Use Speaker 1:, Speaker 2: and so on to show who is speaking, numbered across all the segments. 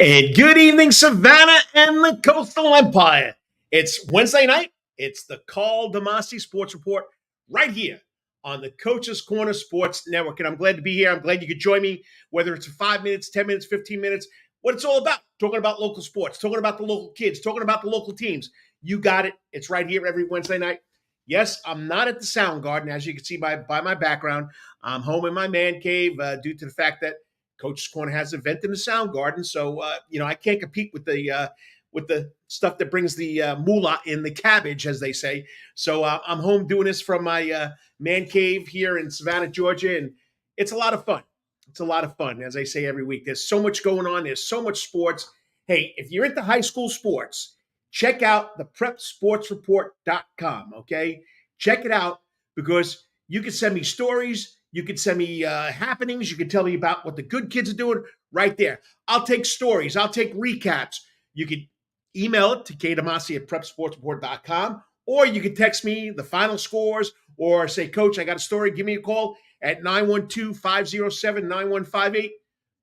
Speaker 1: And good evening, Savannah and the Coastal Empire. It's Wednesday night. It's the Karl DeMasi Sports Report right here on the Coach's Corner Sports Network. And I'm glad to be here. I'm glad you could join me, whether it's 5 minutes, 10 minutes, 15 minutes, what it's all about. Talking about local sports, talking about the local kids, talking about the local teams. You got it. It's right here every Wednesday night. Yes, I'm not at the Sound Garden, as you can see by my background. I'm home in my man cave due to the fact that Coach's Corner has an event in the Sound Garden, so I can't compete with the stuff that brings the moolah in the cabbage, as they say. So I'm home doing this from my man cave here in Savannah, Georgia, and it's a lot of fun. It's a lot of fun, as I say every week. There's so much going on. There's so much sports. Hey, if you're into high school sports, check out the prepsportsreport.com, okay? Check it out because you can send me stories. You can send me happenings. You can tell me about what the good kids are doing right there. I'll take stories. I'll take recaps. You can email it to kdemasi@prepsportsreport.com, or you can text me the final scores or say, Coach, I got a story. Give me a call at 912-507-9158.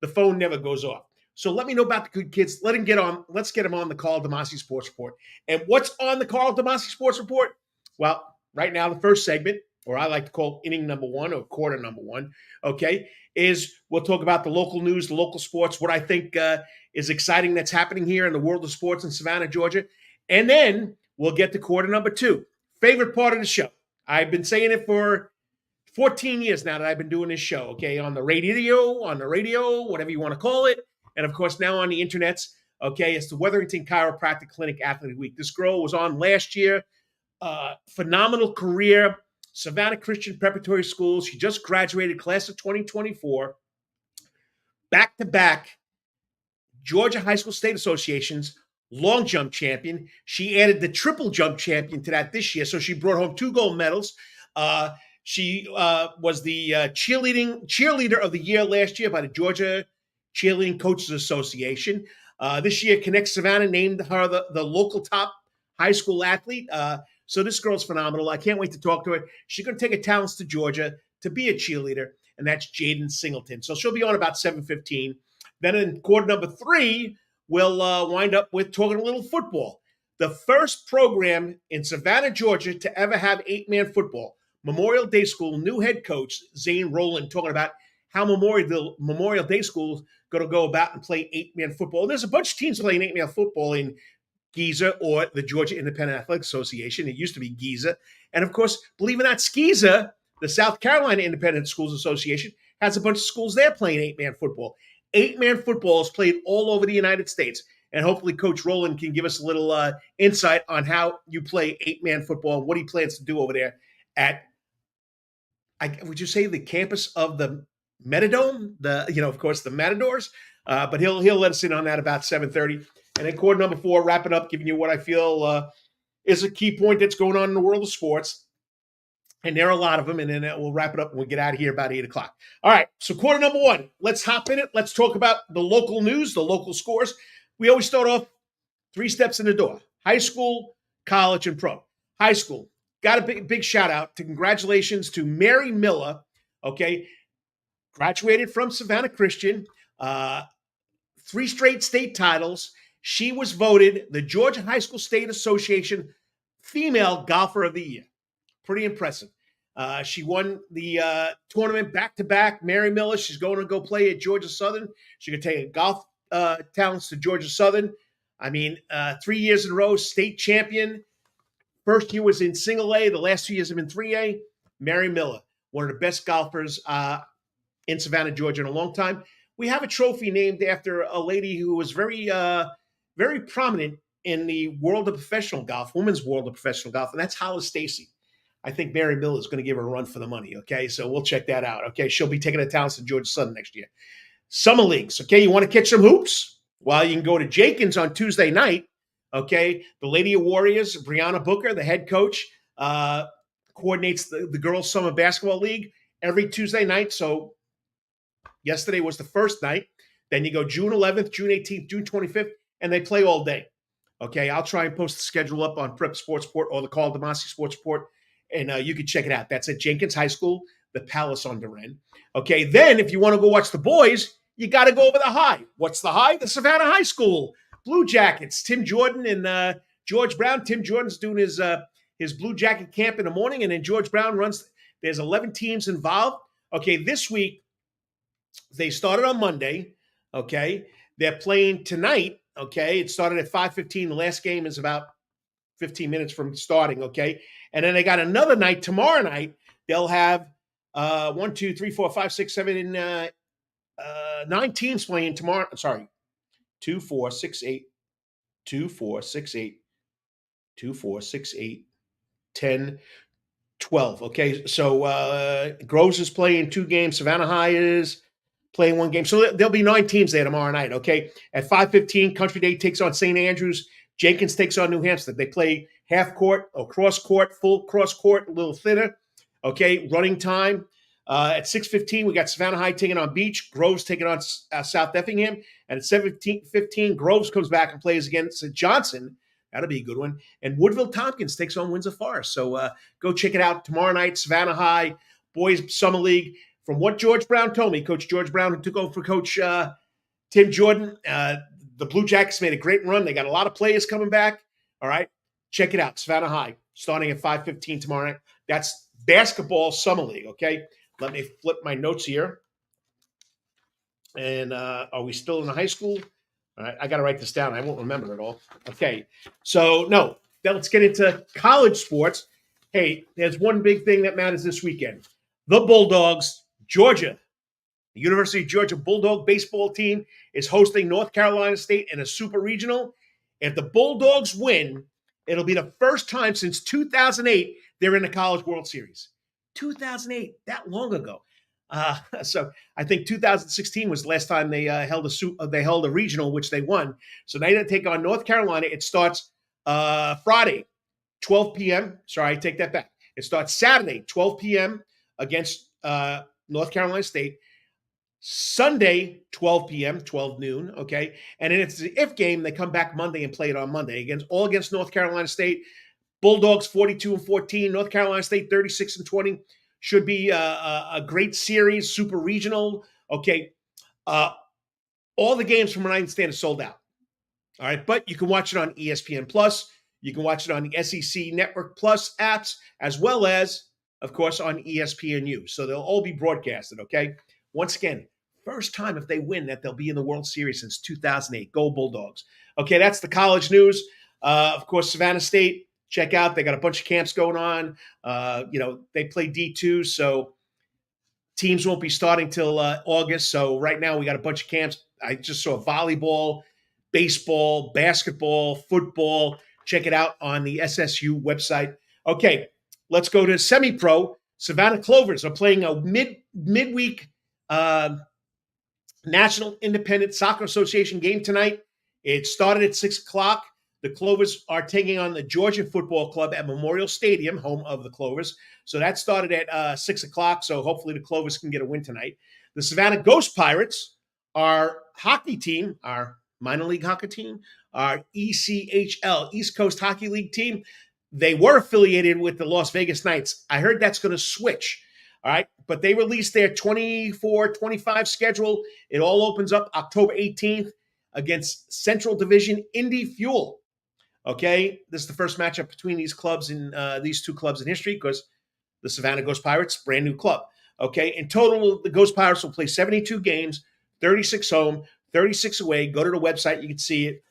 Speaker 1: The phone never goes off. So let me know about the good kids. Let them get on. Let's get them on the Karl DeMasi Sports Report. And what's on the Karl DeMasi Sports Report? Well, right now, the first segment, or I like to call inning number one or quarter number one, okay, is we'll talk about the local news, the local sports, what I think is exciting that's happening here in the world of sports in Savannah, Georgia. And then we'll get to quarter number two, favorite part of the show. I've been saying it for 14 years now that I've been doing this show, okay, on the radio, whatever you want to call it. And, of course, now on the internets, okay, it's the Wetherington Chiropractic Clinic Athlete Week. This girl was on last year, phenomenal career, Savannah Christian Preparatory School. She just graduated, class of 2024, back-to-back Georgia High School State Association's long jump champion. She added the triple jump champion to that this year, so she brought home 2 gold medals. She was the cheerleader of the year last year by the Georgia Cheerleading Coaches Association. This year, Connect Savannah named her the local top high school athlete. So this girl's phenomenal. I can't wait to talk to her. She's going to take her talents to Georgia to be a cheerleader, and that's Jayden Singleton. So she'll be on about 7:15. Then in quarter number 3, we'll wind up with talking a little football. The first program in Savannah, Georgia to ever have 8-man football. Memorial Day School, new head coach, Zane Rowland, talking about how Memorial Day School is going to go about and play 8-man football. And there's a bunch of teams playing 8-man football in Giza or the Georgia Independent Athletic Association. It used to be Giza. And, of course, believe it or not, SCISA, the South Carolina Independent Schools Association, has a bunch of schools there playing 8-man football. 8-man football is played all over the United States. And hopefully Coach Rowland can give us a little insight on how you play 8-man football and what he plans to do over there at, would you say, the campus of the Metadome? Of course, the Matadors. But he'll let us in on that about 7:30. And then quarter number 4, wrapping up, giving you what I feel is a key point that's going on in the world of sports. And there are a lot of them. And then we'll wrap it up and we'll get out of here about 8 o'clock. All right. So quarter number 1, let's hop in it. Let's talk about the local news, the local scores. We always start off 3 steps in the door: high school, college, and pro. High school. Got a big shout out to congratulations to Mary Miller. Okay. Graduated from Savannah Christian. 3 straight state titles. She was voted the Georgia High School State Association Female Golfer of the Year. Pretty impressive. She won the tournament back-to-back. Mary Miller, she's going to go play at Georgia Southern. She could take golf talents to Georgia Southern. 3 years in a row, state champion. First year was in single A. The last 2 years have been 3A. Mary Miller, one of the best golfers in Savannah, Georgia in a long time. We have a trophy named after a lady who was very prominent in the world of professional golf, women's world of professional golf, and that's Hollis Stacy. I think Mary Miller is going to give her a run for the money, okay? So we'll check that out, okay? She'll be taking her talents to Georgia Southern next year. Summer leagues, okay? You want to catch some hoops? Well, you can go to Jenkins on Tuesday night, okay? The Lady of Warriors, Brianna Booker, the head coach, coordinates the girls' summer basketball league every Tuesday night. So yesterday was the first night. Then you go June 11th, June 18th, June 25th, and they play all day. Okay, I'll try and post the schedule up on Prep Sports Report or the Karl DeMasi Sports Report, and you can check it out. That's at Jenkins High School, the Palace on Duran. Okay, then if you want to go watch the boys, you got to go over the high. What's the high? The Savannah High School Blue Jackets. Tim Jordan and George Brown. Tim Jordan's doing his Blue Jacket camp in the morning, and then George Brown runs. There's 11 teams involved. Okay, this week they started on Monday. Okay, they're playing tonight. Okay, it started at 5:15. The last game is about 15 minutes from starting. Okay, and then they got another night tomorrow night. They'll have 1, 2, 3, 4, 5, 6, 7, 9 teams playing tomorrow. Sorry, 2, 4, 6, 8, 2, 4, 6, 8, 2, 4, 6, 8, 10, 12. Okay, so Groves is playing 2 games. Savannah High is playing 1 game. So there'll be 9 teams there tomorrow night. Okay, at 5:15, Country Day takes on St. Andrews. Jenkins takes on New Hampstead. They play half court or cross court, full cross court, a little thinner. Okay, running time. At 6:15, we got Savannah High taking on Beach. Groves taking on South Effingham. And at 7:15, Groves comes back and plays against Johnson. That'll be a good one. And Woodville Tompkins takes on Windsor Forest. So go check it out tomorrow night. Savannah High Boys Summer League. From what George Brown told me, Coach George Brown, who took over for Coach Tim Jordan, the Blue Jackets made a great run. They got a lot of players coming back. All right, check it out. Savannah High starting at 5:15 tomorrow night. That's basketball summer league. Okay, let me flip my notes here. And are we still in the high school? All right, I got to write this down. I won't remember it all. Okay, so no, then let's get into college sports. Hey, there's one big thing that matters this weekend. The Bulldogs, Georgia. The University of Georgia Bulldog baseball team is hosting North Carolina State in a super regional. If the Bulldogs win, it'll be the first time since 2008 they're in the College World Series. 2008, that long ago. So I think 2016 was the last time they held a regional, which they won. So now they take on North Carolina. It starts Friday, 12 p.m. Sorry, I take that back. It starts Saturday, 12 p.m. against North Carolina State. Sunday, 12 p.m., 12 noon, okay? And then it's the if game. They come back Monday and play it on Monday against North Carolina State. Bulldogs 42-14, North Carolina State 36-20. Should be a great series, super regional. Okay, all the games from what I understand are sold out. All right, but you can watch it on ESPN Plus. You can watch it on the SEC Network Plus apps, as well as, of course, on ESPNU. So they'll all be broadcasted, okay? Once again, first time if they win that they'll be in the World Series since 2008. Go Bulldogs. Okay, that's the college news. Of course, Savannah State, check out. They got a bunch of camps going on. They play D2, so teams won't be starting till August. So right now we got a bunch of camps. I just saw volleyball, baseball, basketball, football. Check it out on the SSU website. Okay, let's go to semi-pro. Savannah Clovers are playing a midweek National Independent Soccer Association game tonight. It started at 6 o'clock. The Clovers are taking on the Georgia Football Club at Memorial Stadium, home of the Clovers. So that started at 6 o'clock. So hopefully the Clovers can get a win tonight. The Savannah Ghost Pirates, our hockey team, our minor league hockey team, our ECHL, East Coast Hockey League team, they were affiliated with the Las Vegas Knights. I heard that's going to switch. All right. But they released their 24-25 schedule. It all opens up October 18th against Central Division Indy Fuel. Okay. This is the first matchup between these clubs in these two clubs in history because the Savannah Ghost Pirates, brand new club. Okay. In total, the Ghost Pirates will play 72 games, 36 home, 36 away. Go to the website. You can see it.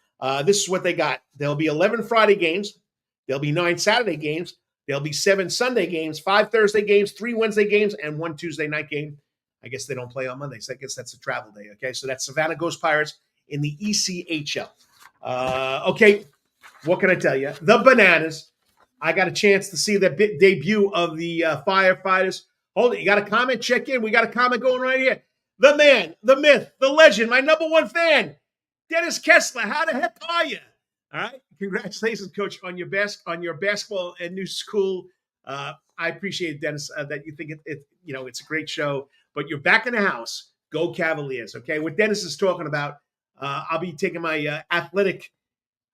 Speaker 1: This is what they got. There'll be 11 Friday games. There'll be 9 Saturday games. There'll be 7 Sunday games, 5 Thursday games, 3 Wednesday games, and 1 Tuesday night game. I guess they don't play on Mondays. I guess that's a travel day. Okay, so that's Savannah Ghost Pirates in the ECHL. Okay, what can I tell you? The Bananas. I got a chance to see the debut of the Firefighters. Hold it. You got a comment? Check in. We got a comment going right here. The man, the myth, the legend, my number one fan, Dennis Kessler. How the heck are you? All right. Congratulations, Coach, on your basketball and new school. I appreciate it, Dennis, that you think it's a great show. But you're back in the house. Go Cavaliers. Okay. What Dennis is talking about, I'll be taking my athletic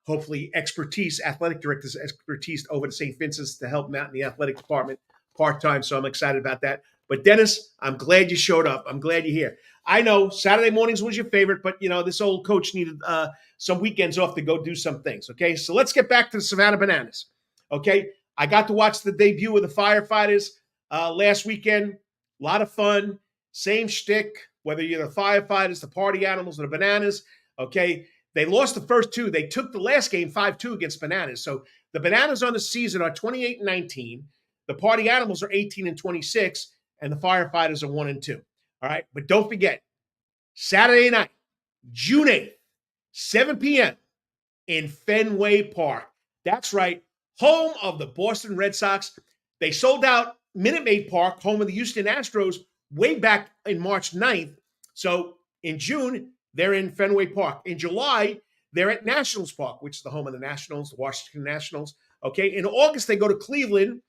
Speaker 1: director's expertise over to St. Vincent's to help him out in the athletic department part-time. So I'm excited about that. But Dennis, I'm glad you showed up. I'm glad you're here. I know Saturday mornings was your favorite, but this old coach needed some weekends off to go do some things. Okay, so let's get back to the Savannah Bananas. Okay, I got to watch the debut of the Firefighters last weekend. A lot of fun. Same shtick, whether you're the Firefighters, the Party Animals, or the Bananas. Okay, they lost the first two. They took the last game 5-2 against Bananas. So the Bananas on the season are 28-19. The Party Animals are 18-26, and the Firefighters are 1-2. All right, but don't forget, Saturday night, June 8th, 7 p.m. in Fenway Park. That's right, home of the Boston Red Sox. They sold out Minute Maid Park, home of the Houston Astros, way back in March 9th. So in June, they're in Fenway Park. In July, they're at Nationals Park, which is the home of the Nationals, the Washington Nationals. Okay, in August, they go to Cleveland.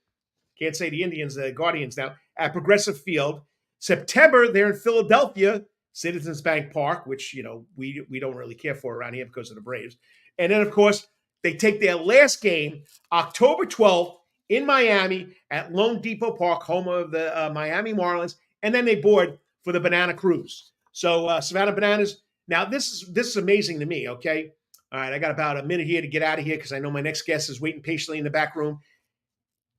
Speaker 1: Can't say the Indians, the Guardians now, at Progressive Field. September, they're in Philadelphia, Citizens Bank Park, which, we don't really care for around here because of the Braves. And then, of course, they take their last game, October 12th, in Miami at Lone Depot Park, home of the Miami Marlins. And then they board for the Banana Cruise. So, Savannah Bananas. Now, this is amazing to me, okay? All right, I got about a minute here to get out of here because I know my next guest is waiting patiently in the back room.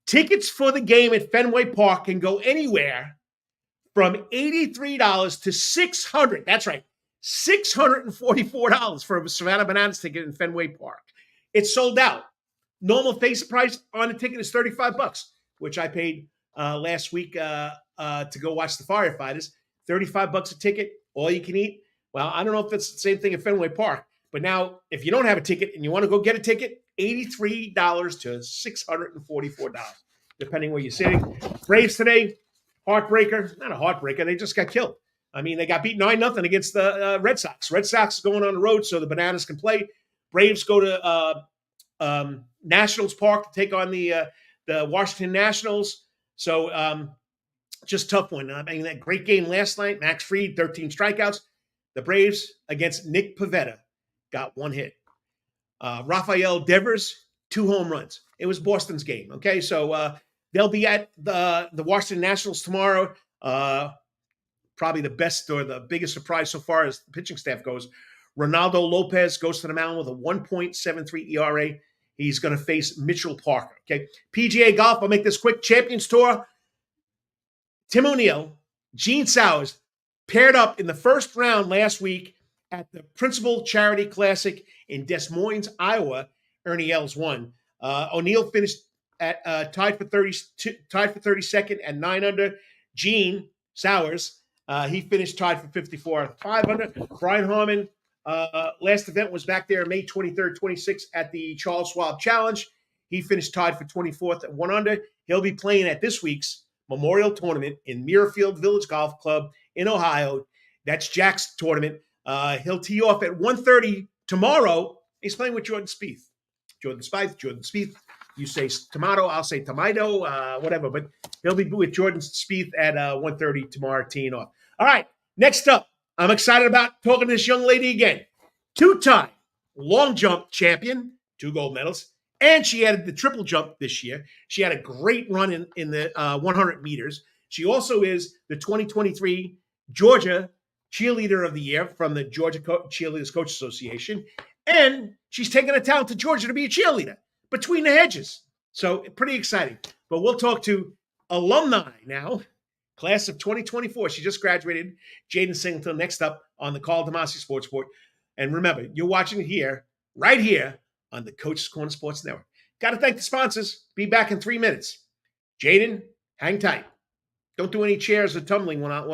Speaker 1: Tickets for the game at Fenway Park can go anywhere from $83 to $600. That's right, $644 for a Savannah Bananas ticket in Fenway Park. It's sold out. Normal face price on the ticket is $35, which I paid last week to go watch the Firefighters. $35 a ticket, all you can eat. Well, I don't know if it's the same thing at Fenway Park, but now if you don't have a ticket and you want to go get a ticket, $83 to $644, depending where you're sitting. Braves today, heartbreaker. Not a heartbreaker. They just got killed. I mean, they got beat 9-0 against the Red Sox. Red Sox going on the road so the Bananas can play. Braves go to Nationals Park to take on the Washington Nationals. So just tough one. I mean, that great game last night. Max Fried, 13 strikeouts. The Braves against Nick Pivetta got one hit. Rafael Devers, 2 home runs. It was Boston's game. Okay, so they'll be at the Washington Nationals tomorrow. Probably the best or the biggest surprise so far as the pitching staff goes. Ronaldo Lopez goes to the mound with a 1.73 ERA. He's going to face Mitchell Parker. Okay, PGA Golf, I'll make this quick. Champions Tour. Tim O'Neill, Gene Sowers paired up in the first round last week at the Principal Charity Classic in Des Moines, Iowa. Ernie Els won. O'Neill finished at tied for 32nd at 9 under. Gene Sowers, he finished tied for 54 at 5 under. Brian Harmon, last event was back there May 23rd, 26th at the Charles Schwab Challenge. He finished tied for 24th at 1 under. He'll be playing at this week's Memorial Tournament in Muirfield Village Golf Club in Ohio. That's Jack's tournament. He'll tee off at 1:30 tomorrow. He's playing with Jordan Spieth. Jordan Spieth. You say tomato, I'll say tomato, whatever. But he'll be with Jordan Spieth at 1:30 tomorrow, teeing off. All right, next up, I'm excited about talking to this young lady again. 2-time long jump champion, 2 gold medals, and she added the triple jump this year. She had a great run in the 100 meters. She also is the 2023 Georgia Cheerleader of the Year from the Georgia Cheerleaders Coach Association. And she's taking a talent to Georgia to be a cheerleader between the hedges. So pretty exciting. But we'll talk to alumni now, class of 2024. She just graduated, Jayden Singleton, next up on the Karl DeMasi Sports Report. And remember, you're watching it here, right here, on the Coach's Corner Sports Network. Got to thank the sponsors. Be back in 3 minutes. Jayden, hang tight. Don't do any chairs or tumbling when I'm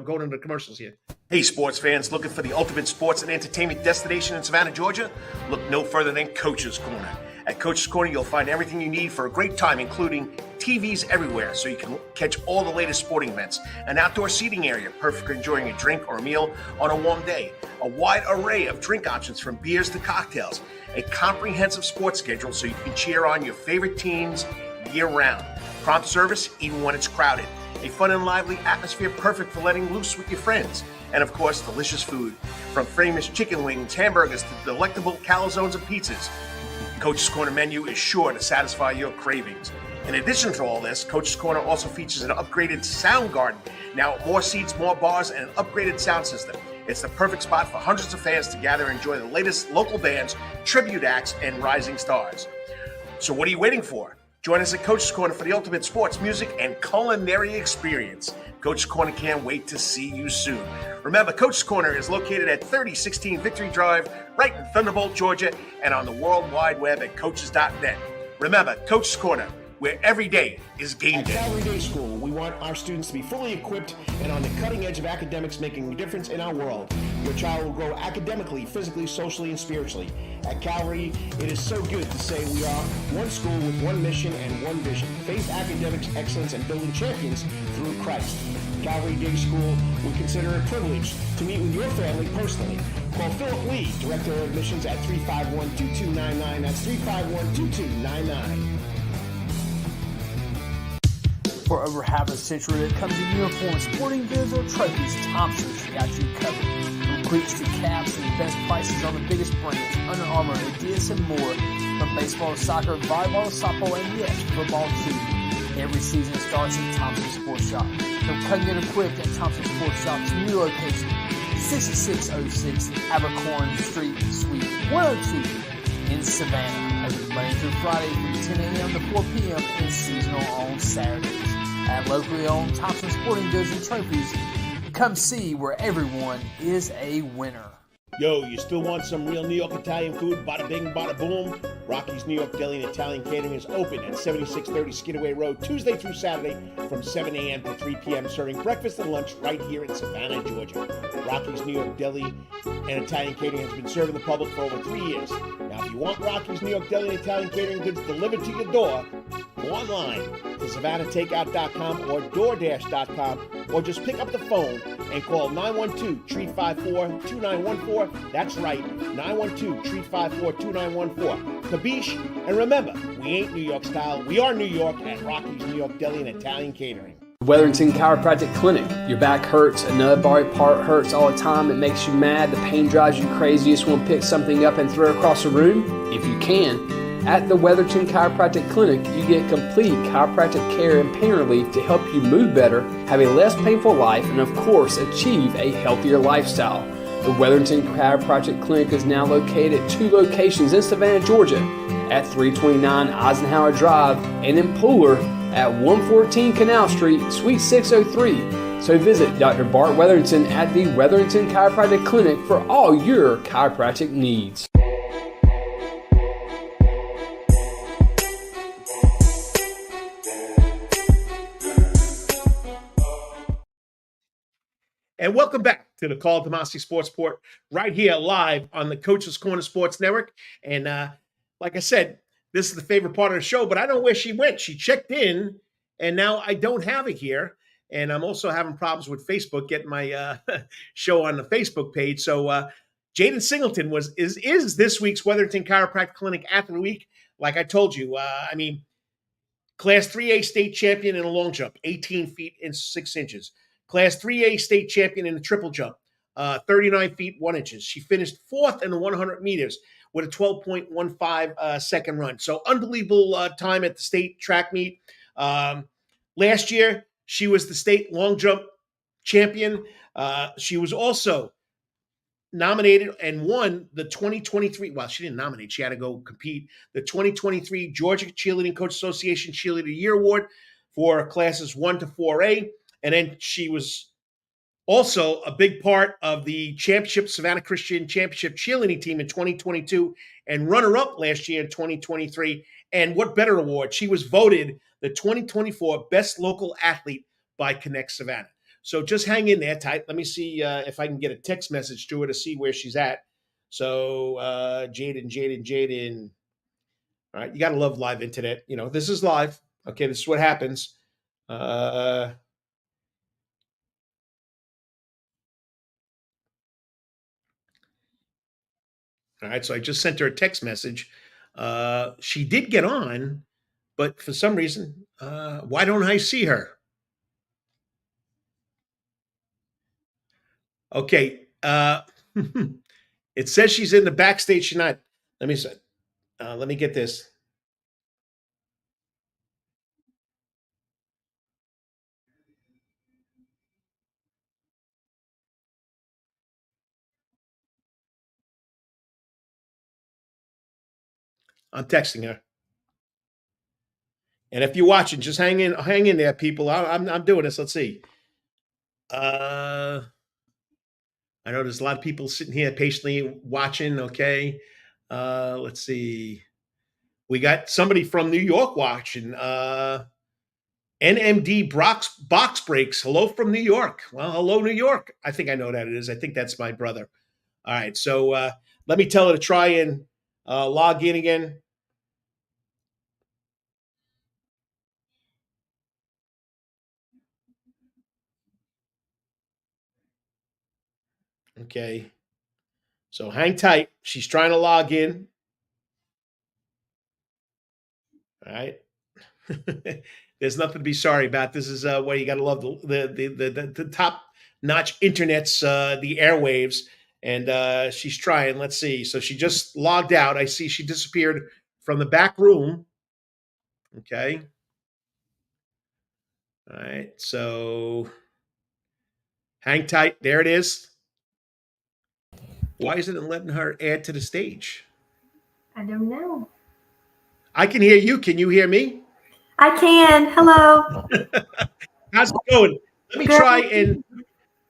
Speaker 1: going into commercials here. Hey, sports fans, looking for the ultimate sports and entertainment destination in Savannah, Georgia? Look no further than Coach's Corner. At Coach's Corner, you'll find everything you need for a great time, including TVs everywhere, so you can catch all the latest sporting events, an outdoor seating area, perfect for enjoying a drink or a meal on a warm day, a wide array of drink options from beers to cocktails, a comprehensive sports schedule so you can cheer on your favorite teams year-round, prompt service even when it's crowded, a fun and lively atmosphere perfect for letting loose with your friends, and of course, delicious food, from famous chicken wings, hamburgers to delectable calzones and pizzas. Coach's Corner menu is sure to satisfy your cravings. In addition to all this, Coach's Corner also features an upgraded sound garden. Now, more seats, more bars, and an upgraded sound system. It's the perfect spot for hundreds of fans to gather and enjoy the latest local bands, tribute acts, and rising stars. So what are you waiting for? Join us at Coach's Corner for the ultimate sports, music, and culinary experience. Coach's Corner can't wait to see you soon. Remember, Coach's Corner is located at 3016 Victory Drive, right in Thunderbolt, Georgia, and on the World Wide Web at coaches.net. Remember, Coach's Corner, where every day is game day.
Speaker 2: At Calvary Day School, we want our students to be fully equipped and on the cutting edge of academics, making a difference in our world. Your child will grow academically, physically, socially, and spiritually. At Calvary, it is so good to say we are one school with one mission and one vision: faith, academics, excellence, and building champions through Christ. Calvary Day School would consider it a privilege to meet with your family personally. Call Philip Lee, Director of Admissions, at 351-2299. That's 351-2299.
Speaker 3: For over half a century, when it comes to uniforms, sporting goods, or trophies, Thompson's got you covered. From cleats to caps and the best prices on the biggest brands, Under Armour, Adidas, and more. From baseball to soccer, volleyball to softball, and yes, football too. Every season starts at Thompson Sports Shop. From cutting and equipped at Thompson Sports Shop's new location, 6606 Abercorn Street, Suite 102 in Savannah. Open Monday through Friday from 10 a.m. to 4 p.m. and seasonal on Saturdays. At locally owned Thompson Sporting Goods and Trophies, come see where everyone is a winner.
Speaker 1: Yo, you still want some real New York Italian food? Bada bing, bada boom. Rocky's New York Deli and Italian Catering is open at 7630 Skidaway Road, Tuesday through Saturday from 7 a.m. to 3 p.m., serving breakfast and lunch right here in Savannah, Georgia. Rocky's New York Deli and Italian Catering has been serving the public for over 3 years. Now, if you want Rocky's New York Deli and Italian Catering goods delivered to your door, go online to SavannahTakeout.com or DoorDash.com, or just pick up the phone and call 912-354-2914. That's right, 912-354-2914. Kabish, and remember, we ain't New York style. We are New York at Rocky's New York Deli and Italian Catering.
Speaker 4: Wetherington Chiropractic Clinic. Your back hurts, another body part hurts all the time. It makes you mad. The pain drives you crazy. You just want to pick something up and throw it across the room? If you can. At the Wetherington Chiropractic Clinic, you get complete chiropractic care and pain relief to help you move better, have a less painful life, and of course, achieve a healthier lifestyle. The Wetherington Chiropractic Clinic is now located at 2 locations in Savannah, Georgia, at 329 Eisenhower Drive and in Pooler at 114 Canal Street, Suite 603. So visit Dr. Bart Wetherington at the Wetherington Chiropractic Clinic for all your chiropractic needs.
Speaker 1: And welcome back to the Karl DeMasi Sports Report, right here live on the Coach's Corner Sports Network. And like I said, this is the favorite part of the show, but I don't know where she went. She checked in, and now I don't have it here. And I'm also having problems with Facebook getting my show on the Facebook page. So Jayden Singleton is this week's Wetherington Chiropractic Clinic Athlete Week. Like I told you, Class 3A state champion in a long jump, 18 feet and 6 inches. Class 3A state champion in the triple jump, 39 feet 1 inches. She finished 4th in the 100 meters with a 12.15 second run. So unbelievable time at the state track meet. Last year, she was the state long jump champion. She was also nominated and won the 2023. Well, she didn't nominate. She had to go compete. The 2023 Georgia Cheerleading Coach Association Cheerleader of the Year Award for classes 1 to 4A. And then she was also a big part of the championship, Savannah Christian championship cheerleading team in 2022 and runner-up last year in 2023. And what better award? She was voted the 2024 Best Local Athlete by Connect Savannah. So just hang in there tight. Let me see if I can get a text message to her to see where she's at. So Jayden. All right, you got to love live internet. You know, this is live. Okay, this is what happens. All right, so I just sent her a text message. She did get on, but for some reason, why don't I see her? Okay, it says she's in the backstage tonight. Let me get this. I'm texting her. And if you're watching, just hang in there, people. I'm doing this. Let's see. I know there's a lot of people sitting here patiently watching. Okay. Let's see. We got somebody from New York watching. NMD box breaks. Hello from New York. Well, hello, New York. I think I know that it is. I think that's my brother. All right. So let me tell her to try and log in again. Okay. So hang tight. She's trying to log in. All right. There's nothing to be sorry about. This is where you got to love the top notch internet's the airwaves, and she's trying. Let's see. So she just logged out. I see she disappeared from the back room. Okay. All right. So hang tight. There it is. Why isn't it letting her add to the stage?
Speaker 5: I don't know.
Speaker 1: I can hear you. Can you hear me?
Speaker 5: I can. Hello.
Speaker 1: How's it going? Let me
Speaker 5: Good.
Speaker 1: try and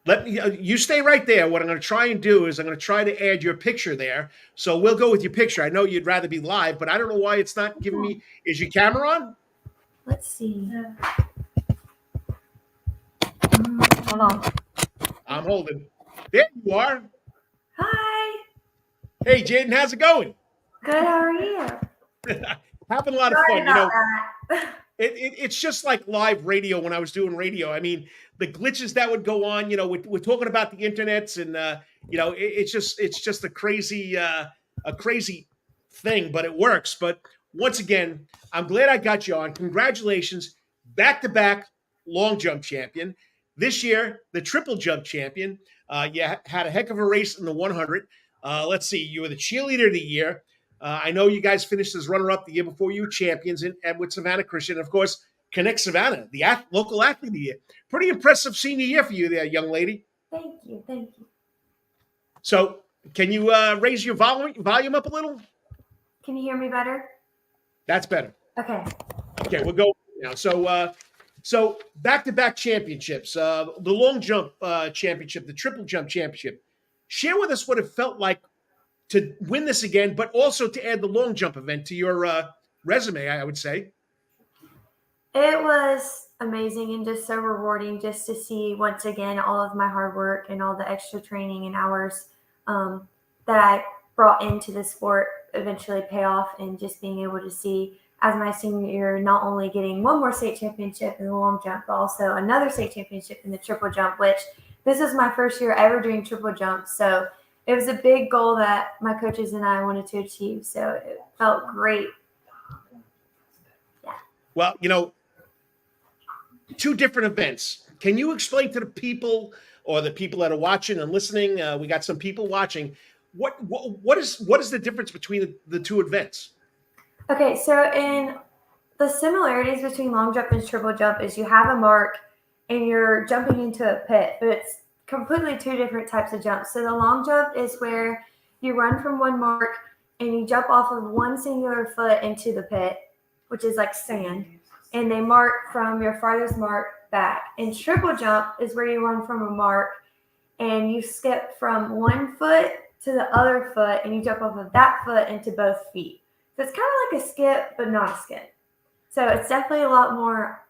Speaker 1: let me. You stay right there. What I'm going to try and do is I'm going to try to add your picture there. So we'll go with your picture. I know you'd rather be live, but I don't know why it's not giving me. Is your camera on?
Speaker 5: Let's see. Hold on.
Speaker 1: I'm holding. There you are.
Speaker 5: Hi.
Speaker 1: Hey, Jayden, how's it going?
Speaker 5: Good. How are you?
Speaker 1: Having a lot of
Speaker 5: Sorry
Speaker 1: fun. You know,
Speaker 5: about that.
Speaker 1: it's just like live radio when I was doing radio. I mean, the glitches that would go on. You know, we're talking about the internets, and you know, it's just a crazy thing, but it works. But once again, I'm glad I got you on. Congratulations, back-to-back long jump champion. This year, the triple jump champion. You had a heck of a race in the 100. Let's see, you were the cheerleader of the year. I know you guys finished as runner-up the year before you were champions with Savannah Christian. Of course, Connect Savannah, the local athlete of the year. Pretty impressive senior year for you there, young lady.
Speaker 5: Thank you. Thank you.
Speaker 1: So can you raise your volume up a little?
Speaker 5: Can you hear me better?
Speaker 1: That's better.
Speaker 5: Okay.
Speaker 1: Okay, we'll go now. So back-to-back championships, the long jump championship, the triple jump championship. Share with us what it felt like to win this again, but also to add the long jump event to your resume, I would say.
Speaker 5: It was amazing and just so rewarding just to see once again all of my hard work and all the extra training and hours that I brought into the sport eventually pay off, and just being able to see as my senior year not only getting one more state championship in the long jump, but also another state championship in the triple jump, which this is my first year ever doing triple jump. So it was a big goal that my coaches and I wanted to achieve. So it felt great. Yeah.
Speaker 1: Well, you know, two different events. Can you explain to the people or the people that are watching and listening? We got some people watching. What is the difference between the two events?
Speaker 5: Okay, so in the similarities between long jump and triple jump is you have a mark and you're jumping into a pit, but it's completely two different types of jumps. So the long jump is where you run from one mark and you jump off of one singular foot into the pit, which is like sand, and they mark from your farthest mark back. And triple jump is where you run from a mark and you skip from one foot to the other foot and you jump off of that foot into both feet. So it's kind of like a skip, but not a skip. So it's definitely a lot more,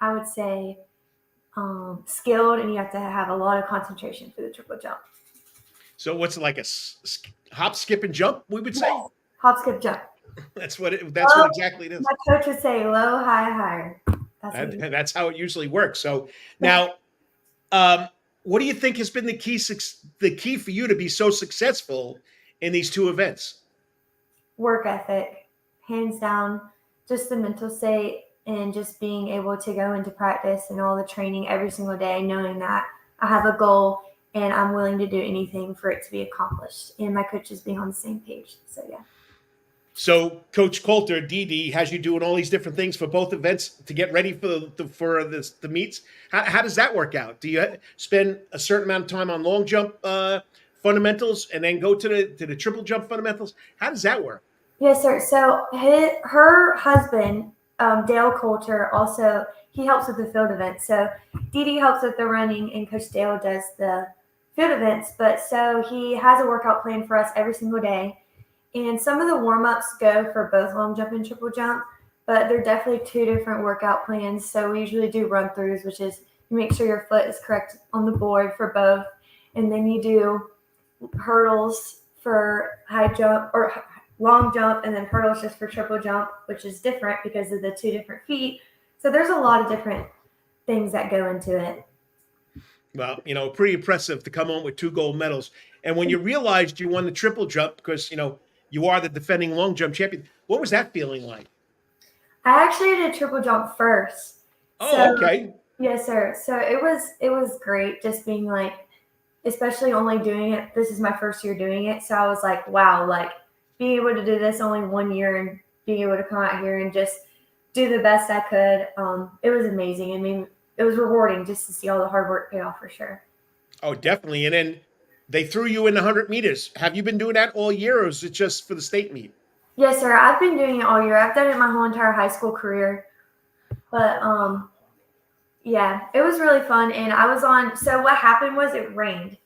Speaker 5: I would say, skilled, and you have to have a lot of concentration for the triple jump.
Speaker 1: So what's it like, a hop, skip, and jump, we would say?
Speaker 5: Yes. Hop, skip, jump.
Speaker 1: That's what exactly it is.
Speaker 5: My coach would say low, high, higher.
Speaker 1: That's how it usually works. So now, what do you think has been the key for you to be so successful in these two events?
Speaker 5: Work ethic, hands down, just the mental state, and just being able to go into practice and all the training every single day, knowing that I have a goal and I'm willing to do anything for it to be accomplished, and my coaches being on the same page. So, yeah.
Speaker 1: So Coach Coulter, DD, has you doing all these different things for both events to get ready for the meets. How does that work out? Do you spend a certain amount of time on long jump fundamentals and then go to the triple jump fundamentals? How does that work?
Speaker 5: Yes, sir. So her husband, Dale Coulter, also he helps with the field events. So Dee Dee helps with the running, and Coach Dale does the field events. But so he has a workout plan for us every single day, and some of the warm ups go for both long jump and triple jump, but they're definitely two different workout plans. So we usually do run throughs, which is you make sure your foot is correct on the board for both, and then you do hurdles for high jump or long jump, and then hurdles just for triple jump, which is different because of the two different feet. So there's a lot of different things that go into it.
Speaker 1: Well, pretty impressive to come home with 2 gold medals. And when you realized you won the triple jump, because, you are the defending long jump champion, what was that feeling like?
Speaker 5: I actually did triple jump first.
Speaker 1: Oh, okay.
Speaker 5: Yes, sir. So it was great just being like, especially only doing it. This is my first year doing it. So I was like, wow, like being able to do this only 1 year and being able to come out here and just do the best I could. It was amazing. I mean, it was rewarding just to see all the hard work pay off for sure.
Speaker 1: Oh, definitely. And then they threw you in the 100 meters. Have you been doing that all year, or is it just for the state meet?
Speaker 5: Yes, sir. I've been doing it all year. I've done it my whole entire high school career. But yeah, it was really fun. And so what happened was it rained.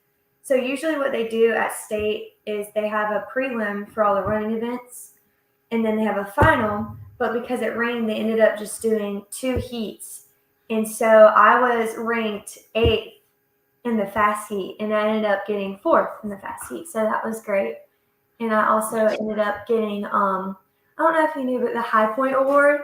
Speaker 5: So usually what they do at state is they have a prelim for all the running events, and then they have a final. But because it rained, they ended up just doing 2 heats. And so I was ranked 8th in the fast heat, and I ended up getting 4th in the fast heat. So that was great. And I also ended up getting, I don't know if you knew, but the High Point Award.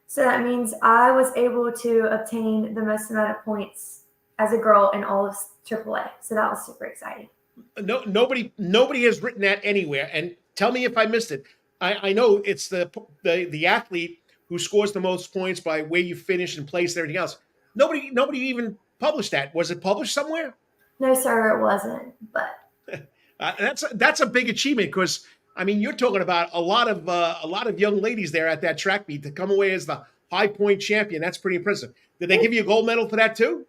Speaker 5: So that means I was able to obtain the most amount of points as a girl in all of AAA. So that was super exciting.
Speaker 1: No, nobody has written that anywhere. And tell me if I missed it. I know it's the athlete who scores the most points by where you finish and place and everything else. Nobody even published that. Was it published somewhere?
Speaker 5: No, sir, it wasn't. But
Speaker 1: that's a big achievement, because I mean, you're talking about a lot of young ladies there at that track meet to come away as the High Point champion. That's pretty impressive. Did they give you a gold medal for that too?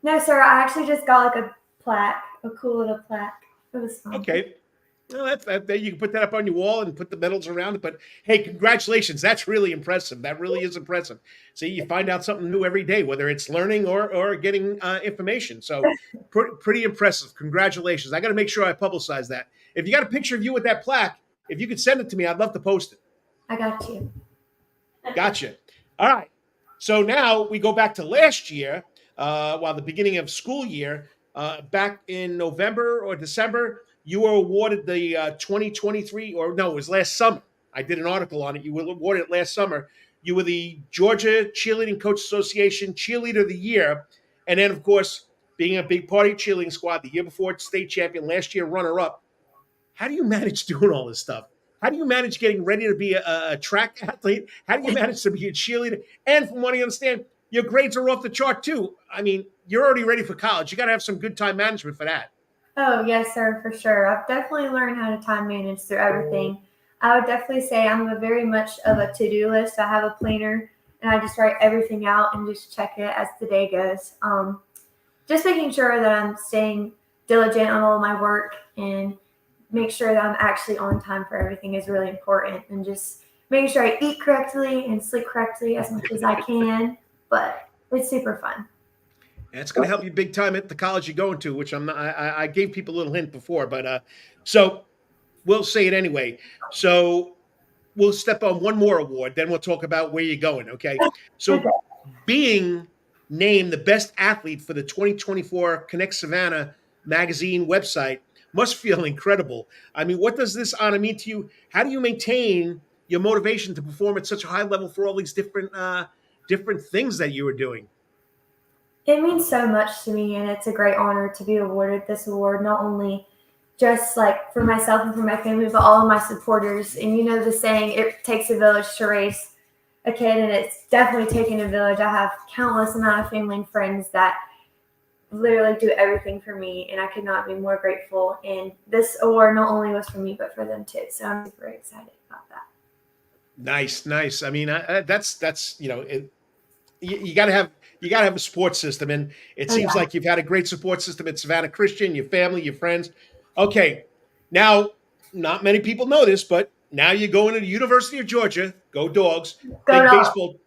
Speaker 5: No, sir. I actually just got like a plaque, a cool little plaque. It was fun.
Speaker 1: Okay. Well, you can put that up on your wall and put the medals around it. But hey, congratulations. That's really impressive. That really is impressive. See, you find out something new every day, whether it's learning or getting information. So pretty impressive. Congratulations. I got to make sure I publicize that. If you got a picture of you with that plaque, if you could send it to me, I'd love to post it.
Speaker 5: I got you.
Speaker 1: Gotcha. All right. So now we go back to last year, the beginning of school year, back in November or December, you were awarded the 2023, or no, it was last summer. I did an article on it. You were awarded it last summer. You were the Georgia Cheerleading Coach Association Cheerleader of the Year. And then, of course, being a big part of your cheerleading squad, the year before state champion, last year runner-up. How do you manage doing all this stuff? How do you manage getting ready to be a track athlete? How do you manage to be a cheerleader? And from what I understand, your grades are off the chart too. I mean, you're already ready for college. You got to have some good time management for that.
Speaker 5: Oh, yes, sir, for sure. I've definitely learned how to time manage through everything. I would definitely say I'm very much of a to-do list. I have a planner, and I just write everything out and just check it as the day goes. Just making sure that I'm staying diligent on all of my work and make sure that I'm actually on time for everything is really important. And just making sure I eat correctly and sleep correctly as much as I can. But it's super fun.
Speaker 1: And it's going to help you big time at the college you're going to, which I gave people a little hint before, but so we'll say it anyway. So we'll step on one more award, then we'll talk about where you're going. Okay. So being named the best athlete for the 2024 Connect Savannah magazine website must feel incredible. I mean, what does this honor mean to you? How do you maintain your motivation to perform at such a high level for all these different things that you were doing?
Speaker 5: It means so much to me, and it's a great honor to be awarded this award, not only just like for myself and for my family, but all of my supporters. And you know the saying, it takes a village to raise a kid, and it's definitely taken a village. I have countless amount of family and friends that literally do everything for me, and I could not be more grateful. And this award not only was for me, but for them too. So I'm super excited about that.
Speaker 1: Nice. I mean, that's you got to have a support system, and it seems like you've had a great support system at Savannah Christian, your family, your friends. Okay, now not many people know this, but now you're going to the University of Georgia. Go Dogs!
Speaker 5: Go Dogs.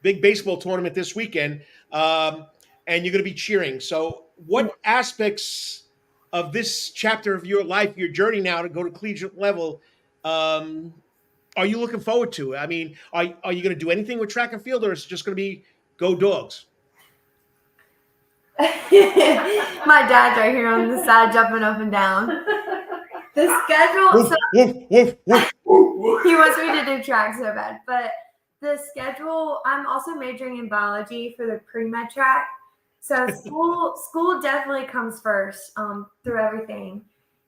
Speaker 1: Big baseball tournament this weekend, and you're going to be cheering. So, what aspects of this chapter of your life, your journey now to go to collegiate level, are you looking forward to? I mean, are you going to do anything with track and field, or is it just going to be Go Dogs?
Speaker 5: My dad's right here on the side jumping up and down. The schedule.
Speaker 1: Woof, woof, woof.
Speaker 5: He wants me to do track so bad. But the schedule, I'm also majoring in biology for the pre-med track. So school definitely comes first through everything.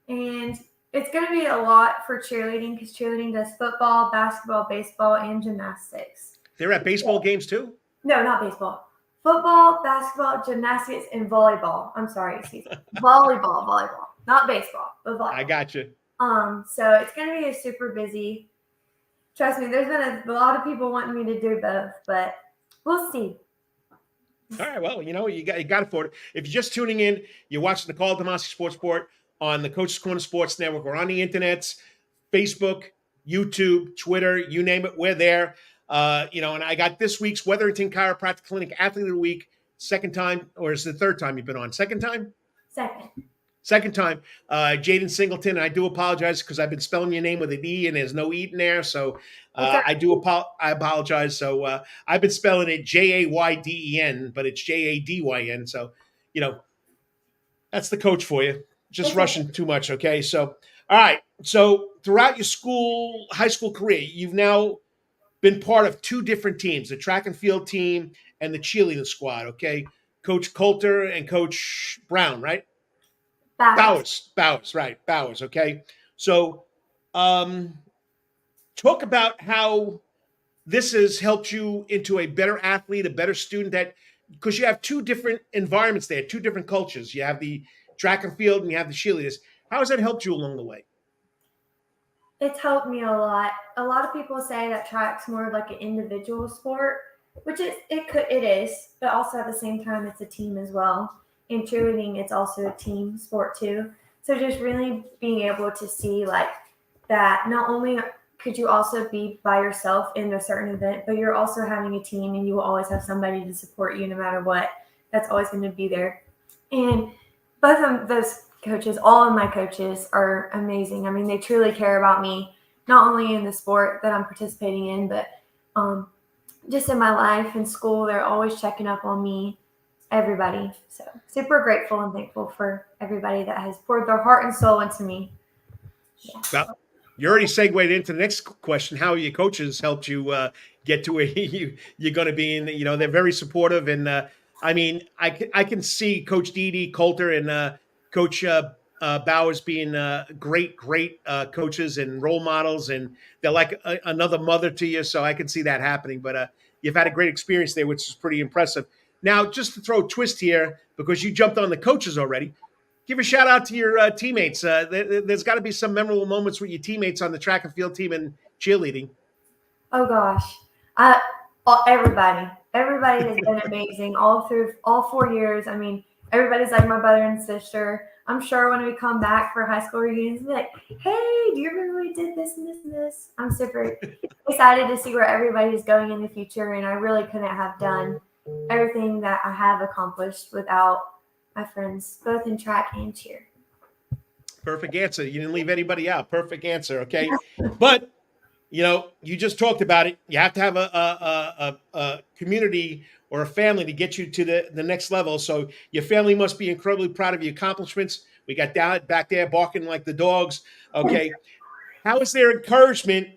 Speaker 5: And it's going to be a lot for cheerleading because cheerleading does football, basketball, baseball, and gymnastics.
Speaker 1: They're at baseball games too?
Speaker 5: No, not baseball. Football, basketball, gymnastics, and volleyball. I'm sorry, excuse me. Volleyball. Not baseball, but volleyball.
Speaker 1: I got you.
Speaker 5: So it's going to be a super busy. Trust me, there's been a lot of people wanting me to do both, but we'll see.
Speaker 1: All right, well, you got it for it. If you're just tuning in, you're watching the Karl DeMasi Sports Report on the Coach's Corner Sports Network. We're on the internets, Facebook, YouTube, Twitter, you name it, we're there. And I got this week's Wetherington Chiropractic Clinic Athlete of the Week, second time, or is it the third time you've been on? Second time? Second time. Jayden Singleton, and I do apologize because I've been spelling your name with an E and there's no E in there. So I apologize. So I've been spelling it Jayden, but it's Jadyn. So, that's the coach for you. Just rushing too much. Okay. So, all right. So throughout your high school career, you've now been part of two different teams, the track and field team and the cheerleading squad. Okay. Coach Coulter and Coach Brown, right? Bowers. Right. Bowers. Okay. So, talk about how this has helped you into a better athlete, a better student, because you have two different environments there, two different cultures. You have the track and field and you have the cheerleaders. How has that helped you along the way?
Speaker 5: It's helped me a lot. A lot of people say that track's more of like an individual sport, which it is, but also at the same time, it's a team as well. In cheerleading, it's also a team sport too. So just really being able to see like that, not only could you also be by yourself in a certain event, but you're also having a team and you will always have somebody to support you no matter what. That's always going to be there. And both of those coaches, all of my coaches are amazing. I mean, they truly care about me, not only in the sport that I'm participating in, but just in my life and school. They're always checking up on me, everybody. So super grateful and thankful for everybody that has poured their heart and soul into me. Yeah.
Speaker 1: Well, you already segued into the next question. How your coaches helped you get to where you're going to be? And, they're very supportive. And I can see Coach Dee Coulter and Coach Bowers being great coaches and role models. And they're like another mother to you. So I can see that happening. But you've had a great experience there, which is pretty impressive. Now, just to throw a twist here, because you jumped on the coaches already, give a shout out to your teammates. There's got to be some memorable moments with your teammates on the track and field team and cheerleading.
Speaker 5: Oh gosh, everybody has been amazing all 4 years. I mean, everybody's like my brother and sister. I'm sure when we come back for high school reunions, we'll be like, hey, do you remember we did this and this and this? I'm super excited to see where everybody's going in the future, and I really couldn't have done everything that I have accomplished without my friends, both in track and cheer.
Speaker 1: Perfect answer. You didn't leave anybody out. Perfect answer. Okay. But, you just talked about it. You have to have a community or a family to get you to the next level. So your family must be incredibly proud of your accomplishments. We got down back there barking like the dogs. Okay. How has their encouragement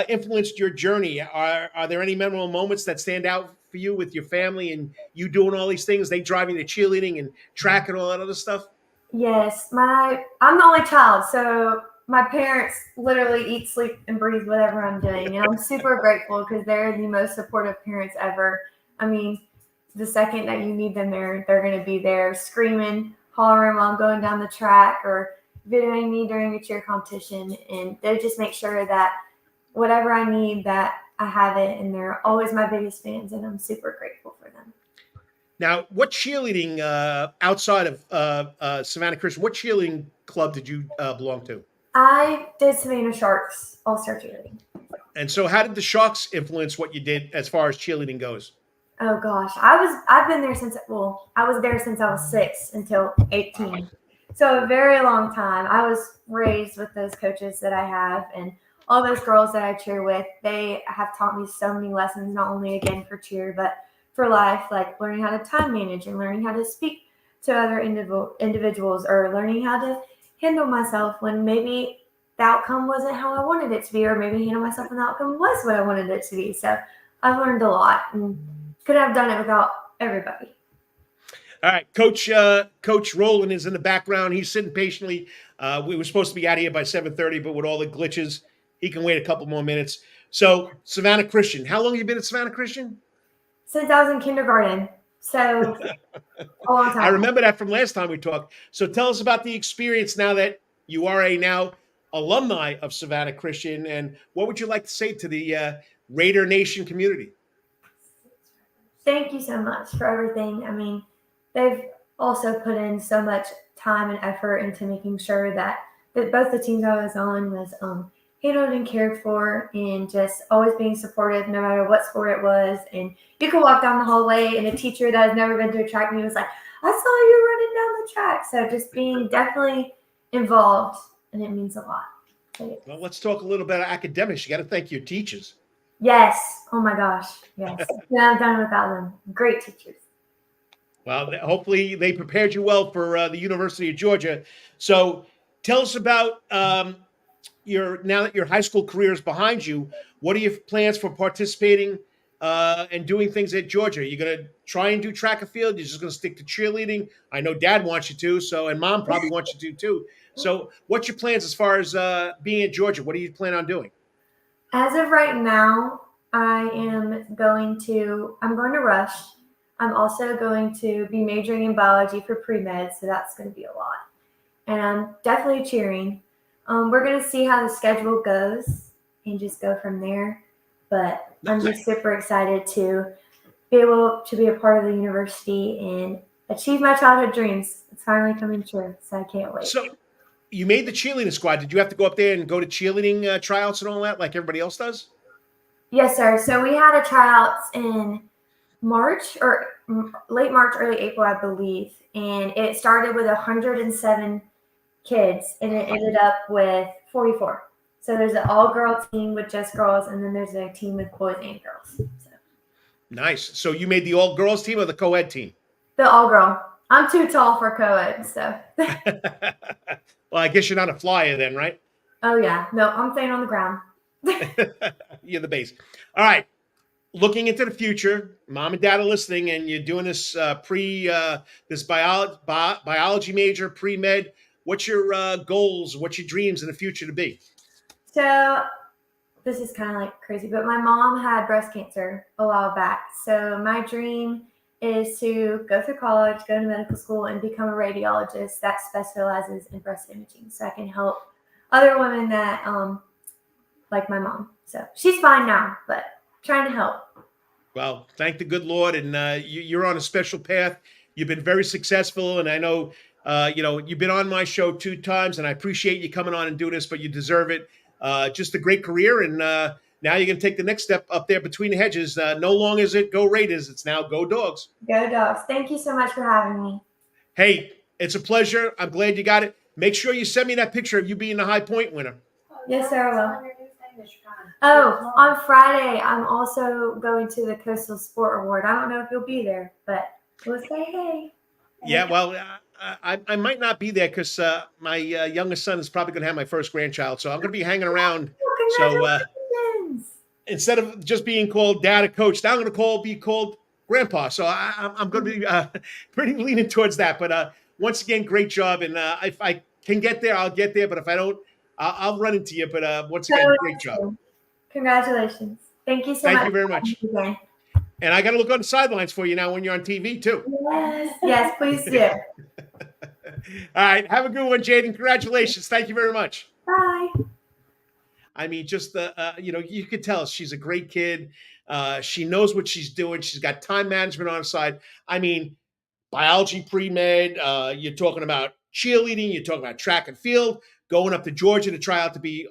Speaker 1: influenced your journey? Are there any memorable moments that stand out for you with your family and you doing all these things, they driving the cheerleading and track and all that other stuff?
Speaker 5: Yes, I'm the only child, so my parents literally eat, sleep, and breathe whatever I'm doing, and I'm super grateful because they're the most supportive parents ever. I mean, the second that you need them there, they're going to be there screaming, hollering while I'm going down the track or videoing me during a cheer competition, and they just make sure that whatever I need, that I have it, and they're always my biggest fans, and I'm super grateful for them.
Speaker 1: Now, what cheerleading outside of Savannah Christian, what cheerleading club did you belong to?
Speaker 5: I did Savannah Sharks all-star cheerleading.
Speaker 1: And so how did the Sharks influence what you did as far as cheerleading goes?
Speaker 5: Oh gosh, I've been there since I was there since I was 6 until 18. So a very long time. I was raised with those coaches that I have, and all those girls that I cheer with. They have taught me so many lessons, not only again for cheer, but for life, like learning how to time manage and learning how to speak to other individuals, or learning how to handle myself when maybe the outcome wasn't how I wanted it to be, or maybe handle myself when the outcome was what I wanted it to be. So I've learned a lot and could have done it without everybody.
Speaker 1: All right, Coach Rowland is in the background. He's sitting patiently. We were supposed to be out of here by 7:30, but with all the glitches, he can wait a couple more minutes. So, Savannah Christian, how long have you been at Savannah Christian?
Speaker 5: Since I was in kindergarten. So a long time.
Speaker 1: I remember that from last time we talked. So tell us about the experience now that you are a now alumni of Savannah Christian, and what would you like to say to the Raider Nation community?
Speaker 5: Thank you so much for everything. I mean, they've also put in so much time and effort into making sure that both the teams I was on was handled and cared for, and just always being supportive no matter what sport it was. And you could walk down the hallway and a teacher that has never been to a track meet was like, I saw you running down the track. So just being definitely involved, and it means a lot.
Speaker 1: Well, let's talk a little bit about academics. You got to thank your teachers.
Speaker 5: Yes. Oh my gosh. Yes. Yeah, I'm done without them. Great teachers.
Speaker 1: Well, hopefully they prepared you well for the University of Georgia. So tell us about now that your high school career is behind you, what are your plans for participating and doing things at Georgia? Are you going to try and do track and field? You're just going to stick to cheerleading? I know Dad wants you to, and Mom probably wants you to too. So what's your plans as far as being at Georgia? What do you plan on doing?
Speaker 5: As of right now, I'm going to Rush. I'm also going to be majoring in biology for pre-med, so that's going to be a lot. And I'm definitely cheering. We're going to see how the schedule goes and just go from there. But I'm just super excited to be able to be a part of the university and achieve my childhood dreams. It's finally coming true, so I can't wait.
Speaker 1: So you made the cheerleading squad. Did you have to go up there and go to cheerleading tryouts and all that like everybody else does?
Speaker 5: Yes, sir. So we had a tryouts in March, or late March, early April, I believe. And it started with 107 kids, and it ended up with 44. So there's an all-girl team with just girls, and then there's a team with boys and girls. So.
Speaker 1: Nice. So you made the all-girls team or the co-ed team?
Speaker 5: The all-girl. I'm too tall for co-ed, so.
Speaker 1: Well, I guess you're not a flyer then, right?
Speaker 5: Oh, yeah. No, I'm staying on the ground.
Speaker 1: You're the base. All right. Looking into the future, Mom and Dad are listening, and you're doing this this biology major, pre-med. What's your goals? What's your dreams in the future to be?
Speaker 5: So this is kind of like crazy, but my mom had breast cancer a while back. So my dream is to go through college, go to medical school, and become a radiologist that specializes in breast imaging, so I can help other women that like my mom. So she's fine now, but trying to help.
Speaker 1: Well, thank the good Lord, and you're on a special path. You've been very successful, and I know you've been on my show 2 times, and I appreciate you coming on and doing this, but you deserve it. Just a great career, and now you're going to take the next step up there between the hedges. No longer is it go Raiders, it's now go Dogs.
Speaker 5: Go Dogs. Thank you so much for having me.
Speaker 1: Hey, it's a pleasure. I'm glad you got it. Make sure you send me that picture of you being the High Point winner.
Speaker 5: Yes, sir, I will. Oh, on Friday, I'm also going to the Coastal Sport Award. I don't know if you'll be there, but we'll say hey.
Speaker 1: Yeah, well, I might not be there because my youngest son is probably going to have my first grandchild, so I'm going to be hanging around. So instead of just being called dad or coach, now I'm going to be called grandpa. So I'm going to be pretty leaning towards that. But once again, great job. And if I can get there, I'll get there. But if I don't, I'll run into you. But once again, great job.
Speaker 5: Congratulations. Thank you so much.
Speaker 1: Thank you very much. And I got to look on the sidelines for you now when you're on TV, too.
Speaker 5: Yes, please do.
Speaker 1: All right. Have a good one, Jayden. Congratulations. Thank you very much.
Speaker 5: Bye.
Speaker 1: I mean, just you could tell she's a great kid. She knows what she's doing. She's got time management on her side. I mean, biology pre-med. You're talking about cheerleading. You're talking about track and field. going up to Georgia to try out to be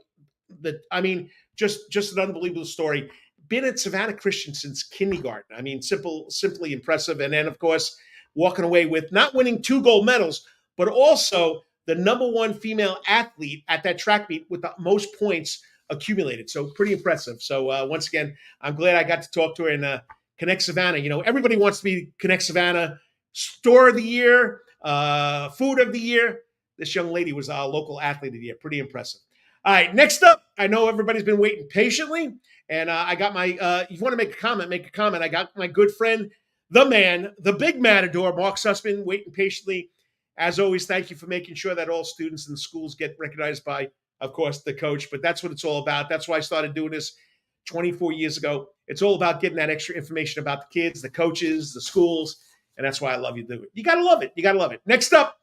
Speaker 1: just an unbelievable story. Been at Savannah Christian since kindergarten. I mean, simply impressive. And then, of course, walking away with not winning 2 gold medals, but also the #1 female athlete at that track meet with the most points accumulated. So pretty impressive. So once again, I'm glad I got to talk to her and Connect Savannah. You know, everybody wants to be Connect Savannah Store of the Year, Food of the Year. This young lady was our local athlete of the year. Pretty impressive. All right, next up, I know everybody's been waiting patiently, and I got my, if you want to make a comment, make a comment. I got my good friend, the man, the big matador, Mark Sussman, waiting patiently. As always, thank you for making sure that all students in the schools get recognized by, of course, the coach. But that's what it's all about. That's why I started doing this 24 years ago. It's all about getting that extra information about the kids, the coaches, the schools, and that's why I love you to do it. You got to love it. You got to love it. Next up,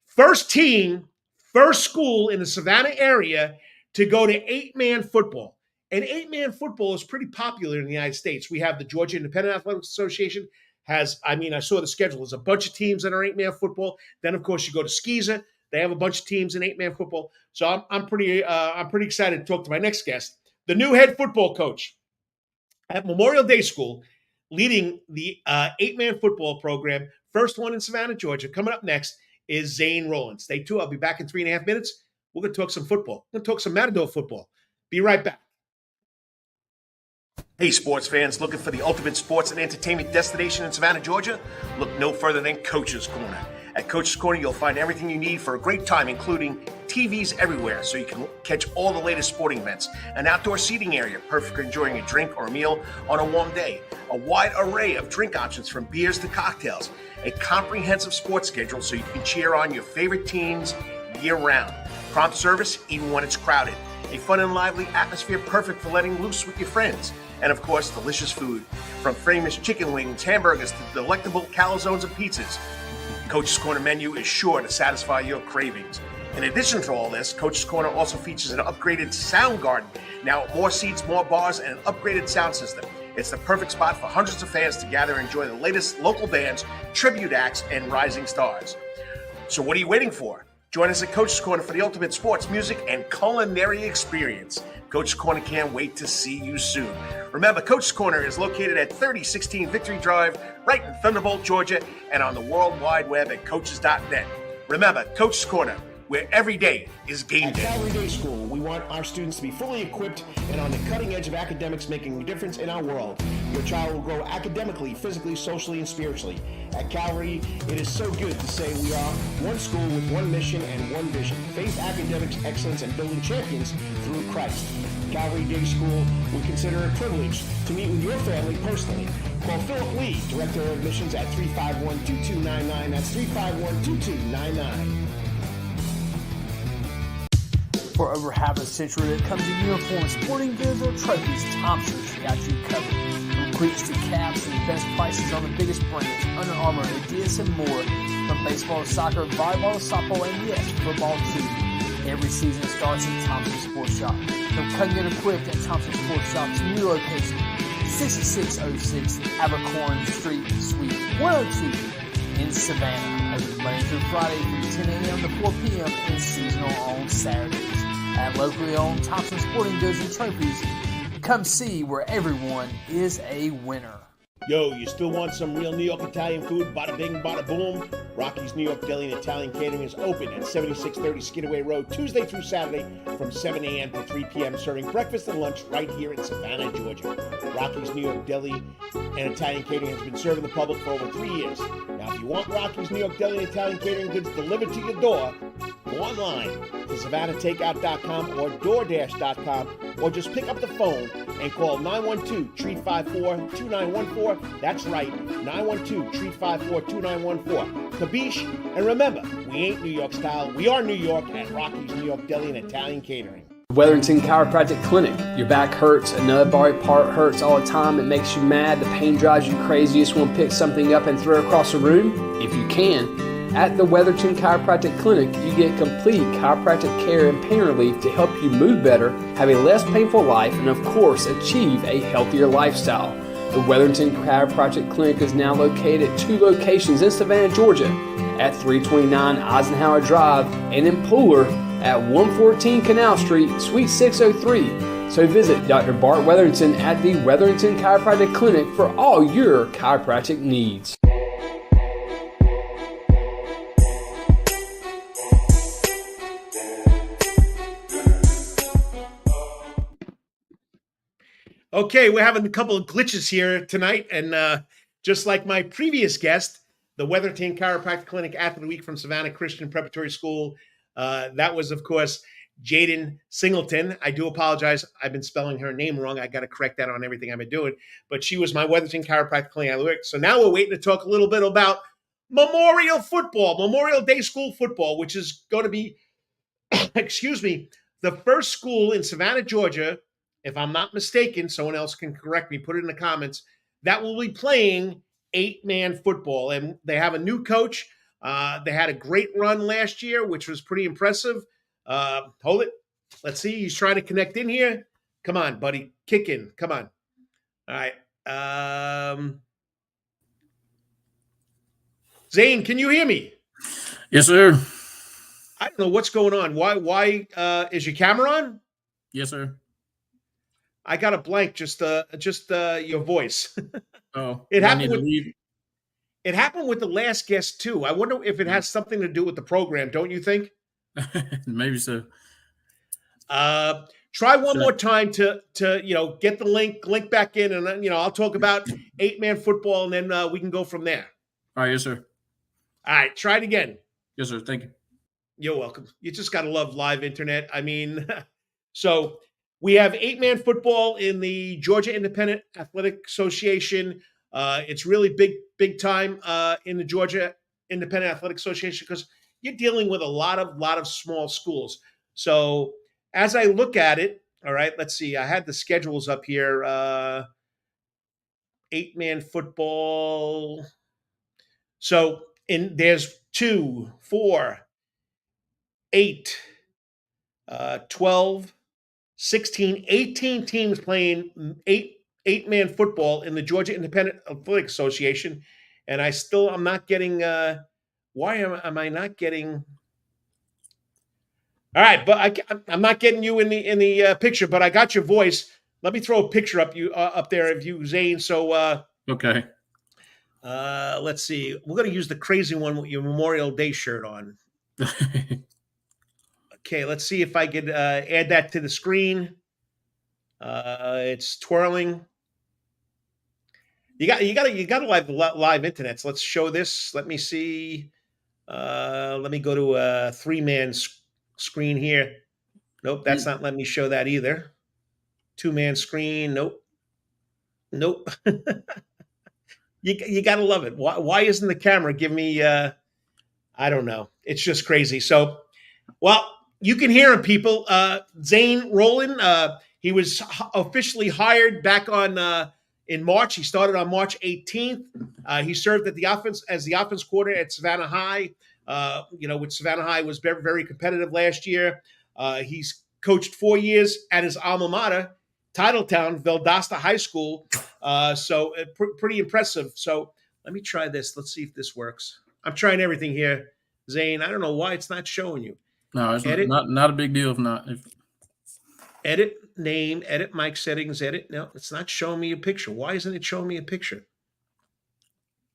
Speaker 1: first team, first school in the Savannah area to go to 8-man football. And 8-man football is pretty popular in the United States. We have the Georgia Independent Athletic Association I saw the schedule. There's a bunch of teams that are 8-man football. Then, of course, you go to Skeezer. They have a bunch of teams in 8-man football. So I'm pretty excited to talk to my next guest, the new head football coach at Memorial Day School, leading the 8-man football program. First one in Savannah, Georgia. Coming up next is Zane Rowland. Stay tuned. I'll be back in 3.5 minutes. We're going to talk some football. We're going to talk some Matador football. Be right back. Hey, sports fans, looking for the ultimate sports and entertainment destination in Savannah, Georgia? Look no further than Coach's Corner. At Coach's Corner, you'll find everything you need for a great time, including TVs everywhere so you can catch all the latest sporting events, an outdoor seating area, perfect for enjoying a drink or a meal on a warm day, a wide array of drink options from beers to cocktails, a comprehensive sports schedule so you can cheer on your favorite teams year-round, prompt service even when it's crowded, a fun and lively atmosphere perfect for letting loose with your friends, and of course, delicious food, from famous chicken wings, hamburgers, to delectable calzones and pizzas. Coach's Corner menu is sure to satisfy your cravings. In addition to all this, Coach's Corner also features an upgraded sound garden, now with more seats, more bars, and an upgraded sound system. It's the perfect spot for hundreds of fans to gather and enjoy the latest local bands, tribute acts, and rising stars. So what are you waiting for? Join us at Coach's Corner for the ultimate sports, music, and culinary experience. Coach's Corner can't wait to see you soon. Remember, Coach's Corner is located at 3016 Victory Drive, right in Thunderbolt, Georgia, and on the World Wide Web at coaches.net. Remember, Coach's Corner, where every day is game day.
Speaker 2: At Calvary Day School, we want our students to be fully equipped and on the cutting edge of academics, making a difference in our world. Your child will grow academically, physically, socially, and spiritually. At Calvary, it is so good to say we are one school with one mission and one vision: faith, academics, excellence, and building champions through Christ. Calvary Day School, we consider it a privilege to meet with your family personally. Call Philip Lee, Director of Admissions, at 351-2299. That's 351-2299.
Speaker 3: For over half a century, when it comes to uniforms, sporting goods, or trophies, Thompson's got you covered. From cleats to caps and best prices on the biggest brands, Under Armour, Adidas, and more. From baseball to soccer, volleyball to softball, and yes, football too. Every season starts at Thompson Sports Shop. From cutting and equipped at Thompson Sports Shop's new location, 6606 Abercorn Street, Suite 102 in Savannah. Open Monday through Friday from 10 a.m. to 4 p.m. and seasonal on Saturdays. At locally owned Thompson Sporting Goods and Trophies, come see where everyone is a winner.
Speaker 1: Yo, you still want some real New York Italian food? Bada bing, bada boom. Rocky's New York Deli and Italian Catering is open at 7630 Skidaway Road, Tuesday through Saturday from 7 a.m. to 3 p.m., serving breakfast and lunch right here in Savannah, Georgia. Rocky's New York Deli and Italian Catering has been serving the public for over 3 years. Now, if you want Rocky's New York Deli and Italian Catering goods delivered to your door, go online to SavannahTakeout.com or DoorDash.com, or just pick up the phone and call 912-354-2914. That's right, 912-354-2914. Kabish, and remember, we ain't New York style, we are New York at Rocky's New York Deli and Italian Catering.
Speaker 4: Wetherington Chiropractic Clinic. Your back hurts, another body part hurts all the time, it makes you mad, the pain drives you crazy, you just want to pick something up and throw it across the room? If you can, at the Wetherington Chiropractic Clinic, you get complete chiropractic care and pain relief to help you move better, have a less painful life, and of course, achieve a healthier lifestyle. The Wetherington Chiropractic Clinic is now located at 2 locations in Savannah, Georgia, at 329 Eisenhower Drive and in Pooler at 114 Canal Street, Suite 603. So visit Dr. Bart Wetherington at the Wetherington Chiropractic Clinic for all your chiropractic needs.
Speaker 1: Okay, we're having a couple of glitches here tonight, and just like my previous guest, the Wetherington Chiropractic Clinic Athlete Week from Savannah Christian Preparatory School, that was, of course, Jayden Singleton. I do apologize. I've been spelling her name wrong. I got to correct that on everything I've been doing. But she was my Wetherington Chiropractic Clinic Athlete Week. So now we're waiting to talk a little bit about Memorial Day School football, which is going to be, excuse me, the first school in Savannah, Georgia, if I'm not mistaken, someone else can correct me, put it in the comments, that will be playing 8-man football. And they have a new coach. They had a great run last year, which was pretty impressive. Hold it. Let's see. He's trying to connect in here. Come on, buddy. Kick in. Come on. All right. Zane, can you hear me?
Speaker 6: Yes, sir.
Speaker 1: I don't know what's going on. Why is your camera on?
Speaker 6: Yes, sir.
Speaker 1: I got a blank, just your voice.
Speaker 6: Oh,
Speaker 1: It
Speaker 6: I
Speaker 1: happened
Speaker 6: need to
Speaker 1: with
Speaker 6: leave.
Speaker 1: It happened with the last guest too. I wonder if it has something to do with the program, don't you think?
Speaker 6: Maybe so.
Speaker 1: Try one more time to get the link back in, and then I'll talk about 8-man football, and then we can go from there.
Speaker 6: All right, yes, sir.
Speaker 1: All right, try it again.
Speaker 6: Yes, sir. Thank you.
Speaker 1: You're welcome. You just gotta love live internet. I mean, so we have 8-man football in the Georgia Independent Athletic Association. It's really big time in the Georgia Independent Athletic Association because you're dealing with a lot of small schools. So as I look at it, all right, let's see. I had the schedules up here. 8-man football. So there's 2, 4, 8, 12, 16, 18 teams playing 8-man football in the Georgia Independent Athletic Association, and I'm not getting. Why am I not getting? All right, but I'm not getting you in the picture, but I got your voice. Let me throw a picture up there of you, Zane. So
Speaker 6: Okay.
Speaker 1: let's see. We're going to use the crazy one with your Memorial Day shirt on. Okay, let's see if I could add that to the screen. It's twirling. You got live internet. So let's show this. Let me see. Let me go to a 3-man screen here. Nope, that's not letting me show that either. 2-man screen. Nope. You gotta love it. Why isn't the camera giving me? I don't know. It's just crazy. So, well, you can hear him, people. Zane Rowland. He was officially hired back in March. He started on March 18th. He served at the offense coordinator at Savannah High. Which Savannah High was very, very competitive last year. He's coached 4 years at his alma mater, Titletown, Valdosta High School. So pretty impressive. So let me try this. Let's see if this works. I'm trying everything here, Zane. I don't know why it's not showing you.
Speaker 6: No, it's not a big deal if not.
Speaker 1: Edit name, edit mic settings, edit. No, it's not showing me a picture. Why isn't it showing me a picture?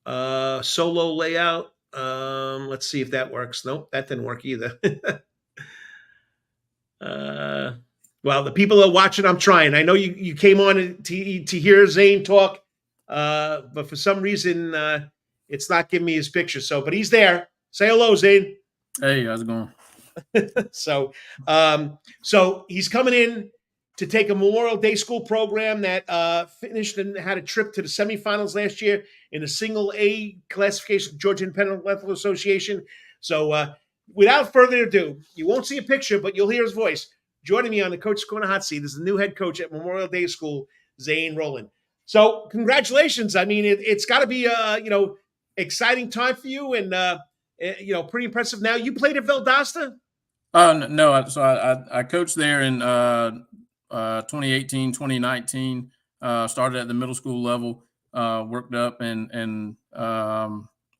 Speaker 1: Solo layout. Let's see if that works. Nope, that didn't work either. Well, the people that are watching, I'm trying. I know you came on to hear Zane talk, but for some reason it's not giving me his picture. So, but he's there. Say hello, Zane.
Speaker 6: Hey, how's it going?
Speaker 1: So he's coming in to take a Memorial Day School program that finished and had a trip to the semifinals last year in the single A classification, Georgia Independent Athletic Association. So without further ado, you won't see a picture, but you'll hear his voice. Joining me on the Coach's Corner hot seat is the new head coach at Memorial Day School, Zane Rowland. So congratulations. I mean, it's got to be exciting time for you and pretty impressive. Now you played at Valdosta?
Speaker 6: No. So I coached there in 2018, 2019. Started at the middle school level, worked up and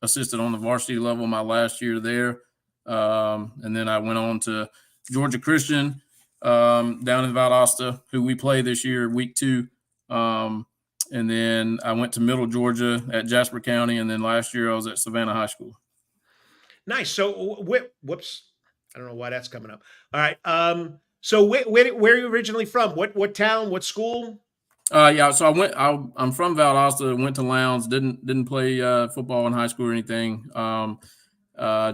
Speaker 6: assisted on the varsity level my last year there. And then I went on to Georgia Christian down in Valdosta, who we play this year, week 2. And then I went to Middle Georgia at Jasper County, and then last year I was at Savannah High School.
Speaker 1: Nice. So, whoops, I don't know why that's coming up. All right. So where are you originally from? What town? What school?
Speaker 6: Yeah. So I'm from Valdosta. Went to Lowndes. Didn't play football in high school or anything.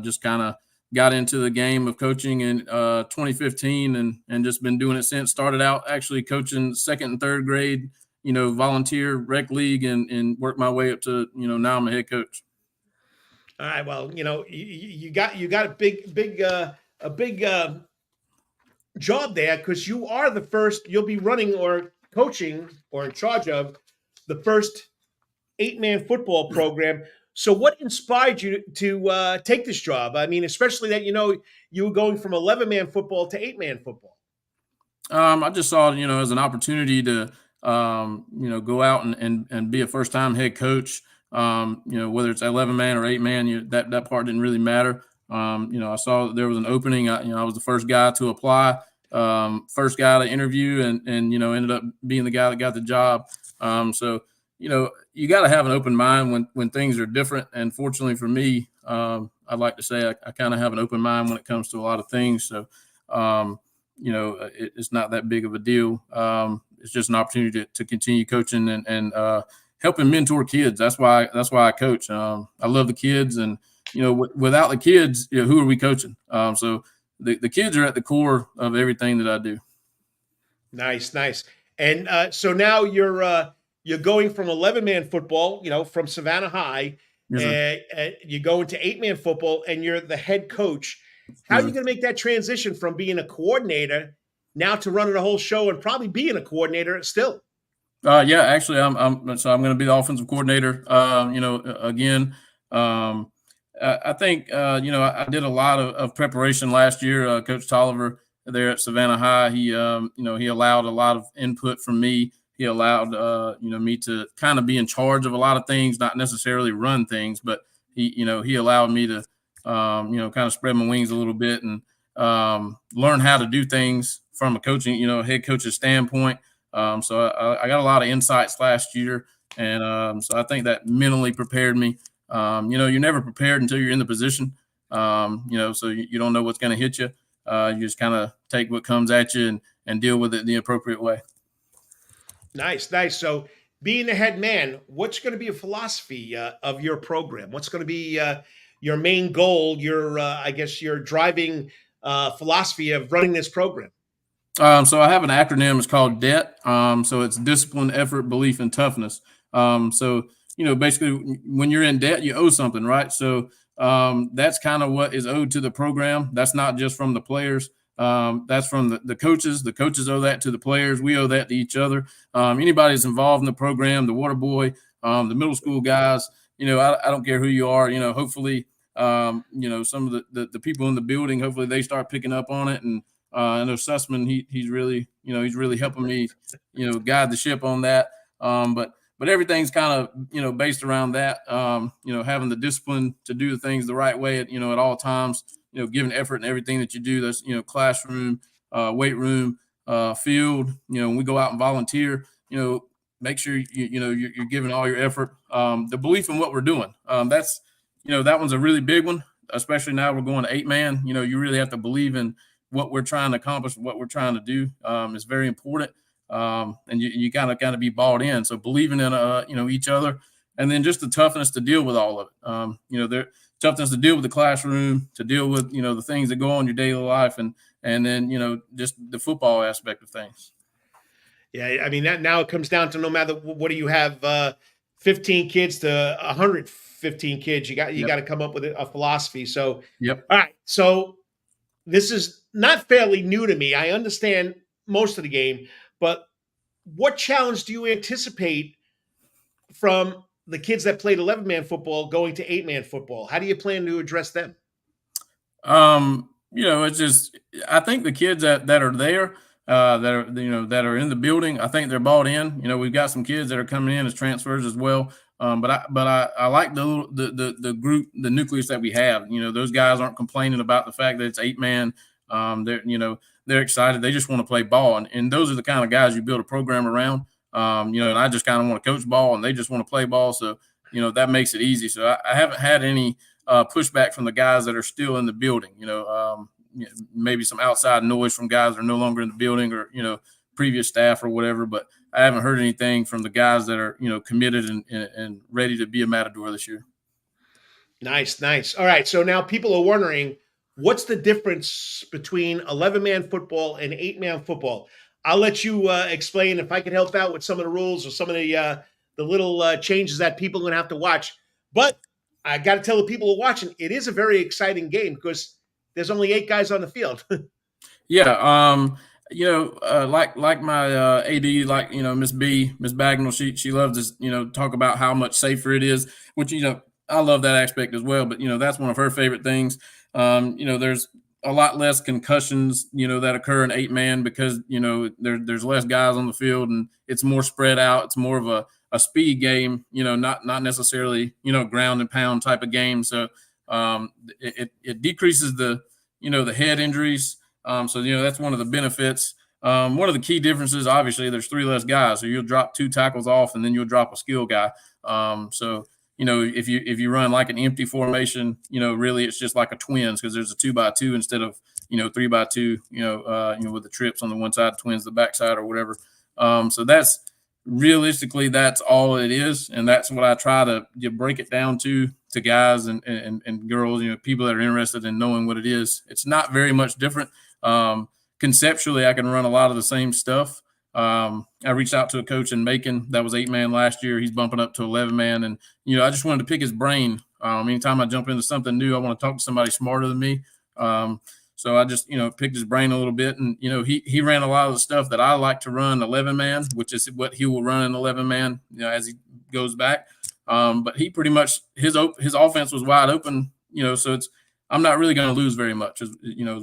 Speaker 6: Just kind of got into the game of coaching in 2015, and just been doing it since. Started out actually coaching 2nd and 3rd grade, volunteer rec league, and worked my way up to, now I'm a head coach.
Speaker 1: All right. Well, you got a big job there, because you are the first. You'll be running or coaching or in charge of the first 8-man football program. So, what inspired you to take this job? I mean, especially that you were going from 11-man football to 8-man football.
Speaker 6: I just saw it, as an opportunity to go out and be a first-time head coach. Whether it's 11-man or 8-man, that part didn't really matter. I saw that there was an opening. I was the first guy to apply, first guy to interview, and ended up being the guy that got the job. So you got to have an open mind when things are different. And fortunately for me, I'd like to say I kind of have an open mind when it comes to a lot of things. So, it's not that big of a deal. It's just an opportunity to continue coaching and helping mentor kids. That's why I coach. I love the kids, and without the kids, who are we coaching? So the kids are at the core of everything that I do. Nice.
Speaker 1: And so now you're going from 11-man football, from Savannah High, and you go into 8-man football, and you're the head coach. How are you going to make that transition from being a coordinator now to running the whole show and probably being a coordinator still?
Speaker 6: Yeah, actually, I'm going to be the offensive coordinator. Again, I think I did a lot of preparation last year. Coach Tolliver there at Savannah High, he allowed a lot of input from me. He allowed me to kind of be in charge of a lot of things, not necessarily run things, but he allowed me to kind of spread my wings a little bit and learn how to do things from a coaching, head coach's standpoint. So I got a lot of insights last year, and so I think that mentally prepared me. You're never prepared until you're in the position, so you don't know what's going to hit you. You just kind of take what comes at you and deal with it the appropriate way.
Speaker 1: Nice. So being the head man, what's going to be a philosophy of your program? What's going to be your main goal, your driving philosophy of running this program?
Speaker 6: So I have an acronym. It's called DEBT. So it's discipline, effort, belief, and toughness. So basically, when you're in debt, you owe something, right? So that's kind of what is owed to the program. That's not just from the players. That's from the coaches. The coaches owe that to the players. We owe that to each other. Anybody that's involved in the program, the water boy, the middle school guys, I don't care who you are. Hopefully, some of the people in the building, hopefully they start picking up on it. And I know Sussman, he's really helping me, guide the ship on that. But everything's kind of, based around that, having the discipline to do the things the right way at all times, giving effort in everything that you do. That's, classroom, weight room, field, when we go out and volunteer, make sure, you're giving all your effort. The belief in what we're doing. That's, that one's a really big one, especially now we're going to 8-man. You really have to believe in what we're trying to accomplish, what we're trying to do. Is very important. And you gotta be bought in. So believing in, each other, and then just the toughness to deal with all of it. The toughness to deal with the classroom, to deal with, the things that go on in your daily life, and then, just the football aspect of things.
Speaker 1: Yeah. I mean, that now it comes down to no matter what do you have, 15 kids to 115 kids, you got to come up with a philosophy. So,
Speaker 6: yep.
Speaker 1: All right. So this is not fairly new to me. I understand most of the game, but what challenge do you anticipate from the kids that played 11-man football going to 8-man football? How do you plan to address them?
Speaker 6: It's just, I think the kids that are there, that are in the building, I think they're bought in. We've got some kids that are coming in as transfers as well. But I like the group, the nucleus that we have. Those guys aren't complaining about the fact that it's 8-man. They're excited. They just want to play ball. And those are the kind of guys you build a program around. And I just kind of want to coach ball, and they just want to play ball. So, that makes it easy. So I haven't had any pushback from the guys that are still in the building. Maybe some outside noise from guys that are no longer in the building, or, previous staff or whatever. But I haven't heard anything from the guys that are, committed and ready to be a Matador this year.
Speaker 1: Nice. All right. So now people are wondering, what's the difference between 11-man football and 8-man football? I'll let you explain if I can help out with some of the rules or some of the little changes that people are going to have to watch. But I got to tell the people who are watching, it is a very exciting game because there's only 8 guys on the field.
Speaker 6: Yeah. Like my AD, Miss Bagnall, she loves to, talk about how much safer it is, which, I love that aspect as well. But, that's one of her favorite things. There's a lot less concussions, that occur in 8-man because, there's less guys on the field and it's more spread out. It's more of a speed game, not necessarily, ground and pound type of game. So it decreases the head injuries. So that's one of the benefits. One of the key differences, obviously, there's 3 less guys. So you'll drop 2 tackles off and then you'll drop a skill guy. If you run like an empty formation, really it's just like a twins because there's a 2x2 instead of 3x2. With the trips on the one side, twins the backside or whatever. So that's realistically that's all it is, and that's what I try to break it down to guys and girls. People that are interested in knowing what it is. It's not very much different. Conceptually, I can run a lot of the same stuff. I reached out to a coach in Macon that was 8-man last year. He's bumping up to 11-man. And, I just wanted to pick his brain. Anytime I jump into something new, I want to talk to somebody smarter than me. So I just, picked his brain a little bit. And, he ran a lot of the stuff that I like to run 11-man, which is what he will run in 11-man, as he goes back. But he pretty much, his offense was wide open, so I'm not really going to lose very much is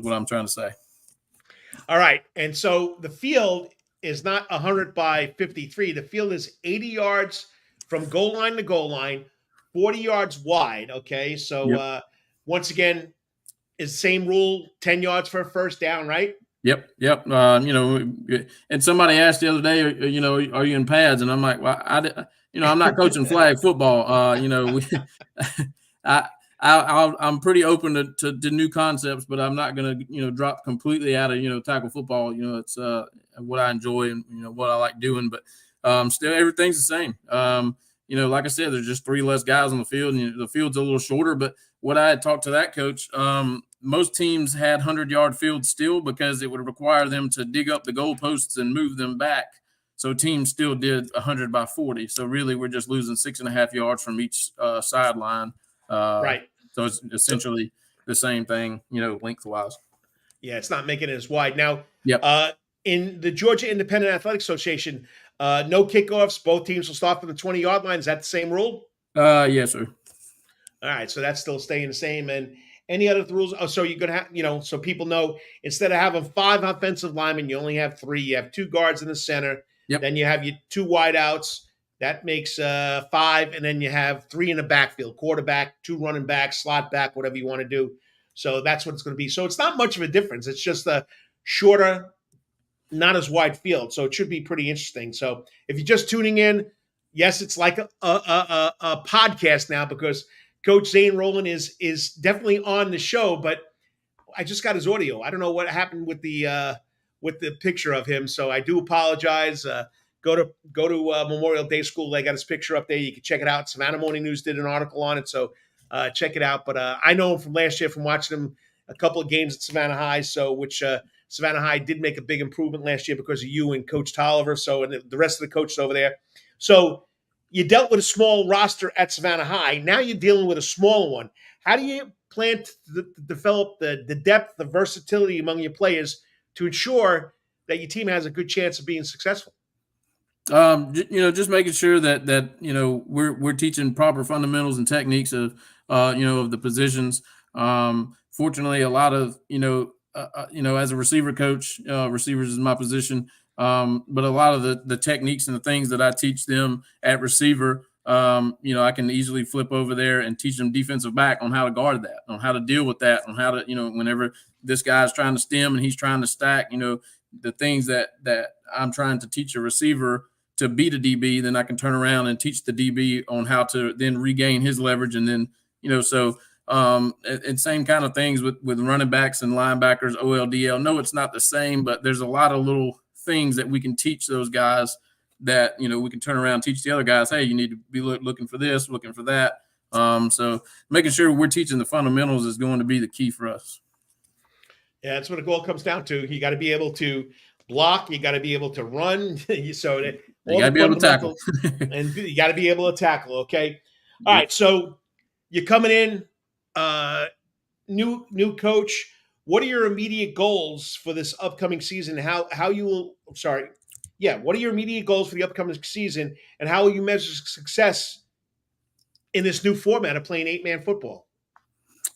Speaker 6: what I'm trying to say.
Speaker 1: All right. And so the field is not 100 by 53. The field is 80 yards from goal line to goal line, 40 yards wide. Okay. So once again, is the same rule, 10 yards for a first down, right?
Speaker 6: Yep. And somebody asked the other day, are you in pads? And I'm like, well, I'm not coaching flag football. I'm pretty open to new concepts, but I'm not going to, drop completely out of, tackle football. It's what I enjoy and, what I like doing, but still everything's the same. Like I said, there's just 3 less guys on the field and the field's a little shorter, but what I had talked to that coach, most teams had 100-yard fields still because it would require them to dig up the goalposts and move them back. So teams still did 100 by 40. So really we're just losing 6.5 yards from each sideline.
Speaker 1: Right.
Speaker 6: So it's essentially the same thing, lengthwise.
Speaker 1: Yeah, it's not making it as wide. Now,
Speaker 6: yep.
Speaker 1: In the Georgia Independent Athletic Association, no kickoffs. Both teams will start from the 20-yard line. Is that the same rule?
Speaker 6: Yes, sir.
Speaker 1: All right, so that's still staying the same. And any other rules? Oh, so you're going to have, so people know, instead of having 5 offensive linemen, you only have 3. You have 2 guards in the center.
Speaker 6: Yep.
Speaker 1: Then you have your 2 wideouts. That makes 5. And then you have 3 in the backfield, quarterback, 2 running backs, slot back, whatever you want to do. So that's what it's going to be. So it's not much of a difference. It's just a shorter, not as wide field. So it should be pretty interesting. So if you're just tuning in, yes, it's like a podcast now because Coach Zane Rowland is definitely on the show, but I just got his audio. I don't know what happened with the picture of him. So I do apologize. Go to Memorial Day School. They got his picture up there. You can check it out. Savannah Morning News did an article on it. So check it out. But I know him from last year from watching him a couple of games at Savannah High. So which Savannah High did make a big improvement last year because of you and Coach Tolliver. So and the rest of the coaches over there. So you dealt with a small roster at Savannah High. Now you're dealing with a smaller one. How do you plan to develop the depth, the versatility among your players to ensure that your team has a good chance of being successful?
Speaker 6: Just making sure that we're teaching proper fundamentals and techniques of of the positions. Fortunately, a lot of as a receiver coach, receivers is my position. But a lot of the techniques and the things that I teach them at receiver, I can easily flip over there and teach them defensive back on how to guard that, on how to deal with that, on how to, whenever this guy's trying to stem and he's trying to stack, the things that I'm trying to teach a receiver to beat a DB, then I can turn around and teach the DB on how to then regain his leverage. And then, and same kind of things with running backs and linebackers, OLDL. No, it's not the same, but there's a lot of little things that we can teach those guys that, we can turn around and teach the other guys, hey, you need to be looking for this, looking for that. So making sure we're teaching the fundamentals is going to be the key for us.
Speaker 1: Yeah, that's what it all comes down to. You got to be able to block. You got to be able to run. So that
Speaker 6: you got to be able to tackle.
Speaker 1: And you got to be able to tackle, okay? All right, so you're coming in, new coach. What are your immediate goals for this upcoming season? How you will – what are your immediate goals for the upcoming season, and how will you measure success in this new format of playing 8-man football?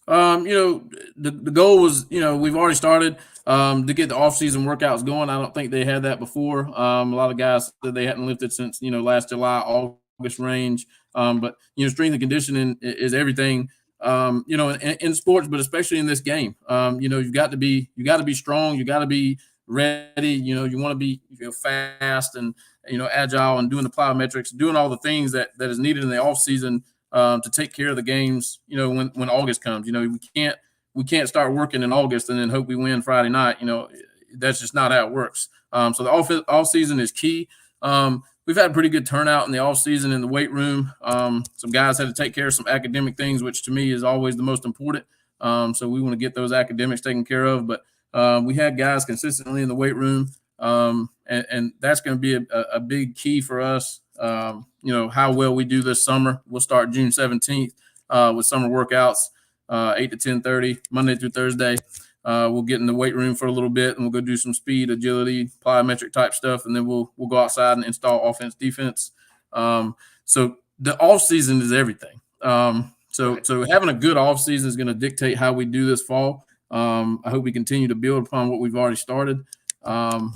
Speaker 6: The goal was, we've already started to get the off-season workouts going. I don't think they had that before. A lot of guys said they hadn't lifted since, last July, August range. But, strength and conditioning is everything, in sports, but especially in this game. You've got to be strong. You got to be ready. You want to be fast and, agile and doing the plyometrics, doing all the things that is needed in the off-season to take care of the games, when August comes. We can't start working in August and then hope we win Friday night. That's just not how it works. So the off season is key. We've had a pretty good turnout in the off season in the weight room. Some guys had to take care of some academic things, which to me is always the most important. So we want to get those academics taken care of. But we had guys consistently in the weight room, and that's going to be a big key for us. How well we do this summer. We'll start June 17th with summer workouts, 8 to 10:30, Monday through Thursday. We'll get in the weight room for a little bit, and we'll go do some speed, agility, plyometric type stuff, and then we'll go outside and install offense, defense. So the off season is everything. So having a good off season is going to dictate how we do this fall. I hope we continue to build upon what we've already started. And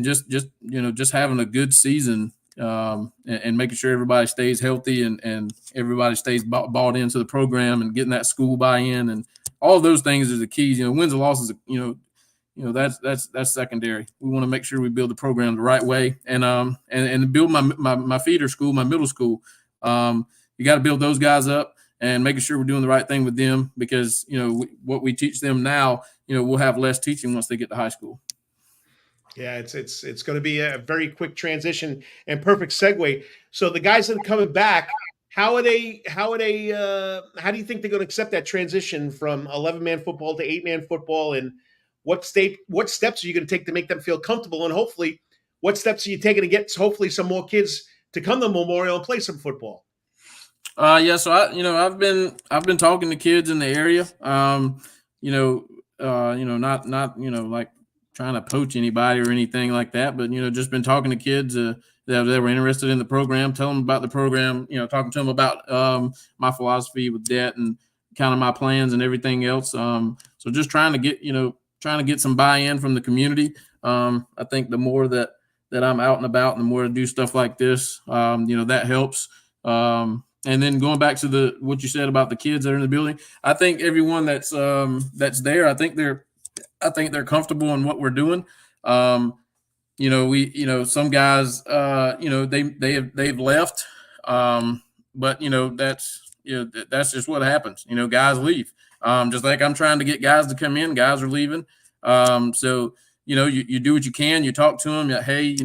Speaker 6: just having a good season and making sure everybody stays healthy and everybody stays bought into the program and getting that school buy-in and all of those things is the keys. Wins and losses, that's secondary. We want to make sure we build the program the right way and build my feeder school, my middle school. You got to build those guys up and making sure we're doing the right thing with them because, what we teach them now, we'll have less teaching once they get to high school.
Speaker 1: Yeah, it's going to be a very quick transition and perfect segue. So the guys that are coming back, how do you think they're going to accept that transition from 11-man football to 8-man football, and what steps are you going to take to make them feel comfortable, and hopefully what steps are you taking to get hopefully some more kids to come to Memorial and play some football?
Speaker 6: So I've been talking to kids in the area. Not like trying to poach anybody or anything like that, but just been talking to kids that were interested in the program, telling them about the program, talking to them about my philosophy with debt and kind of my plans and everything else. So just trying to get some buy-in from the community. I think the more that I'm out and about and the more I do stuff like this, that helps. And then going back to what you said about the kids that are in the building, I think everyone that's there, I think they're comfortable in what we're doing. Some guys, they've left. But that's just what happens. Guys leave. Just like I'm trying to get guys to come in, guys are leaving. So you do what you can. You talk to them. Hey,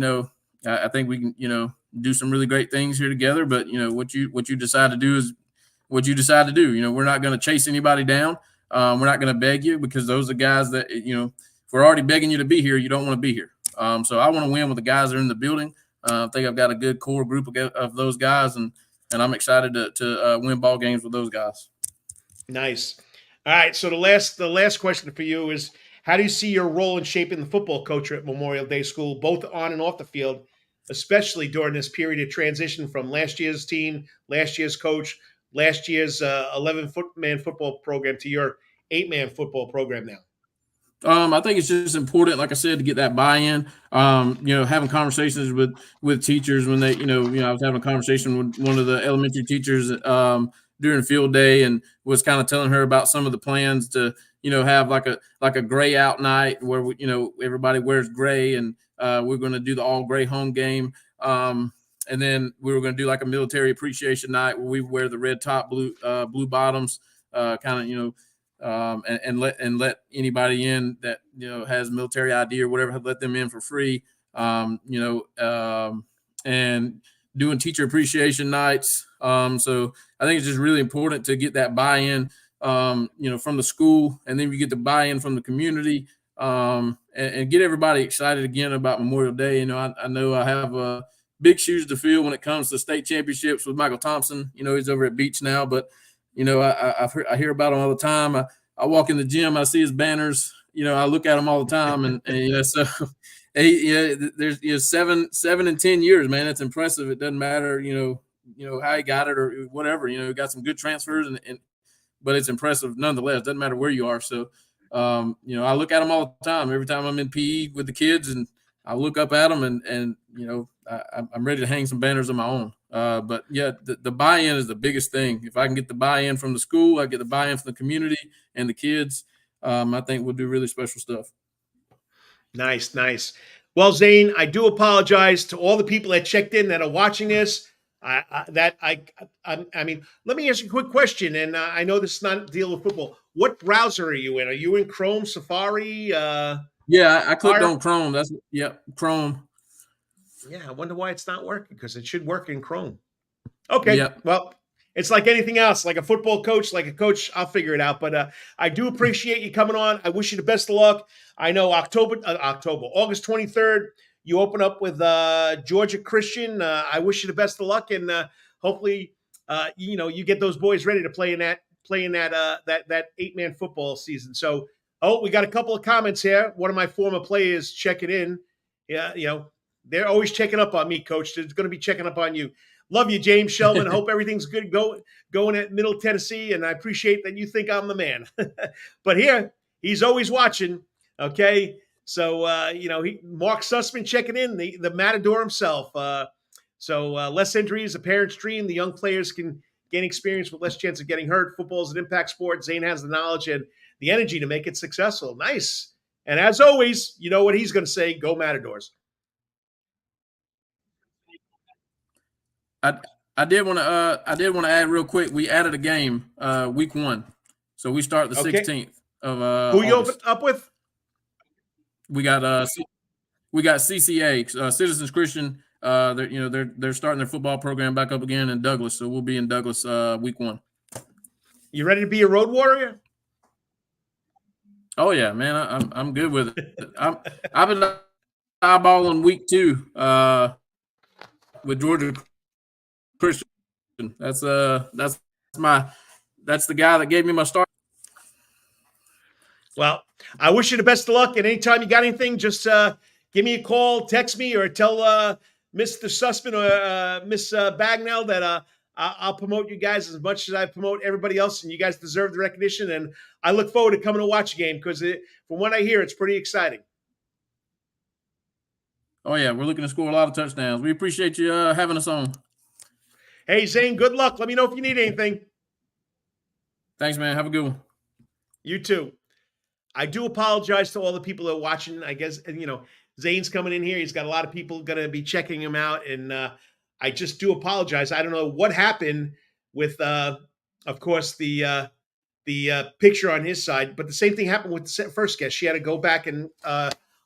Speaker 6: I think we can, do some really great things here together. But what you decide to do is what you decide to do. We're not going to chase anybody down. We're not going to beg you because those are guys that, if we're already begging you to be here, you don't want to be here. So I want to win with the guys that are in the building. I think I've got a good core group of those guys, and I'm excited to win ball games with those guys.
Speaker 1: Nice. All right. So the last question for you is, how do you see your role in shaping the football culture at Memorial Day School, both on and off the field, especially during this period of transition from last year's team, last year's coach, last year's 11-man football program to your 8-man football program now?
Speaker 6: I think it's just important, like I said, to get that buy-in. Having conversations with teachers when they, I was having a conversation with one of the elementary teachers during field day, and was kind of telling her about some of the plans to, have like a gray out night where we, everybody wears gray, and we're going to do the all gray home game. And then we were going to do like a military appreciation night where we wear the red top, blue bottoms, and let anybody in that has military ID or whatever, let them in for free. And doing teacher appreciation nights. So I think it's just really important to get that buy-in, from the school, and then you get the buy-in from the community, and get everybody excited again about Memorial Day. I know I have big shoes to fill when it comes to state championships with Michael Thompson. He's over at Beach now, but I hear about him all the time. I walk in the gym, I see his banners. I look at them all the time, and so there's 7 and 10 years, man. It's impressive. It doesn't matter, how he got it or whatever. He got some good transfers, but it's impressive nonetheless. Doesn't matter where you are. So, I look at them all the time. Every time I'm in PE with the kids, and I look up at them, and I'm ready to hang some banners of my own. But yeah, the buy-in is the biggest thing. If I can get the buy-in from the school, I get the buy-in from the community and the kids, I think we'll do really special stuff.
Speaker 1: Nice. Well, Zane, I do apologize to all the people that checked in that are watching this. I mean, let me ask you a quick question, and I know this is not deal with football. What browser are you in? Are you in Chrome, Safari?
Speaker 6: Yeah, I clicked on Chrome. Chrome.
Speaker 1: Yeah, I wonder why it's not working, because it should work in Chrome. Okay,
Speaker 6: yep.
Speaker 1: Well, it's like anything else, like a football coach, like a coach, I'll figure it out. But I do appreciate you coming on. I wish you the best of luck. I know August 23rd, you open up with Georgia Christian. I wish you the best of luck, and hopefully, you get those boys ready to play in that 8-man football season. So, we got a couple of comments here. One of my former players checking in. Yeah, they're always checking up on me, Coach. They're going to be checking up on you. Love you, James Shelman. Hope everything's good going at Middle Tennessee, and I appreciate that you think I'm the man. But here, he's always watching, okay? So, Mark Sussman checking in, the Matador himself. So less injuries, a parent's dream. The young players can gain experience with less chance of getting hurt. Football is an impact sport. Zane has the knowledge and the energy to make it successful. Nice. And as always, you know what he's going to say, go Matadors.
Speaker 6: I did want to add real quick. We added a game, week 1, so we start the 16th of.
Speaker 1: Who you open up with?
Speaker 6: We got CCA, Citizens Christian. They're starting their football program back up again in Douglas, so we'll be in Douglas week 1.
Speaker 1: You ready to be a road warrior?
Speaker 6: Oh yeah, man, I'm good with it. I've been eyeballing week 2 with Georgia Christian. That's the guy that gave me my start.
Speaker 1: Well, I wish you the best of luck. And anytime you got anything, just give me a call, text me, or tell Mr. Sussman or Miss Bagnell that I'll promote you guys as much as I promote everybody else, and you guys deserve the recognition. And I look forward to coming to watch a game because from what I hear, it's pretty exciting.
Speaker 6: Oh yeah, we're looking to score a lot of touchdowns. We appreciate you having us on.
Speaker 1: Hey, Zane, good luck. Let me know if you need anything.
Speaker 6: Thanks, man. Have a good one.
Speaker 1: You too. I do apologize to all the people that are watching. I guess, Zane's coming in here. He's got a lot of people going to be checking him out. And I just do apologize. I don't know what happened with, of course, the picture on his side. But the same thing happened with the first guest. She had to go back and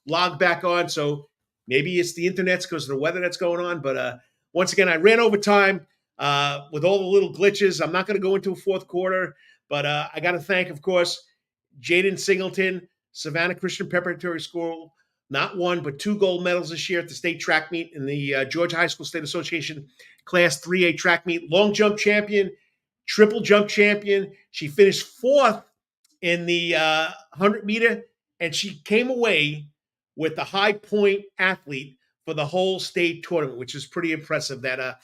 Speaker 1: log back on. So maybe it's the internet's because of the weather that's going on. But once again, I ran over time. With all the little glitches. I'm not going to go into a fourth quarter, but I got to thank, of course, Jayden Singleton, Savannah Christian Preparatory School, not 1, but 2 gold medals this year at the state track meet in the Georgia High School State Association Class 3A track meet, long jump champion, triple jump champion. She finished 4th in the 100-meter, and she came away with the high point athlete for the whole state tournament, which is pretty impressive that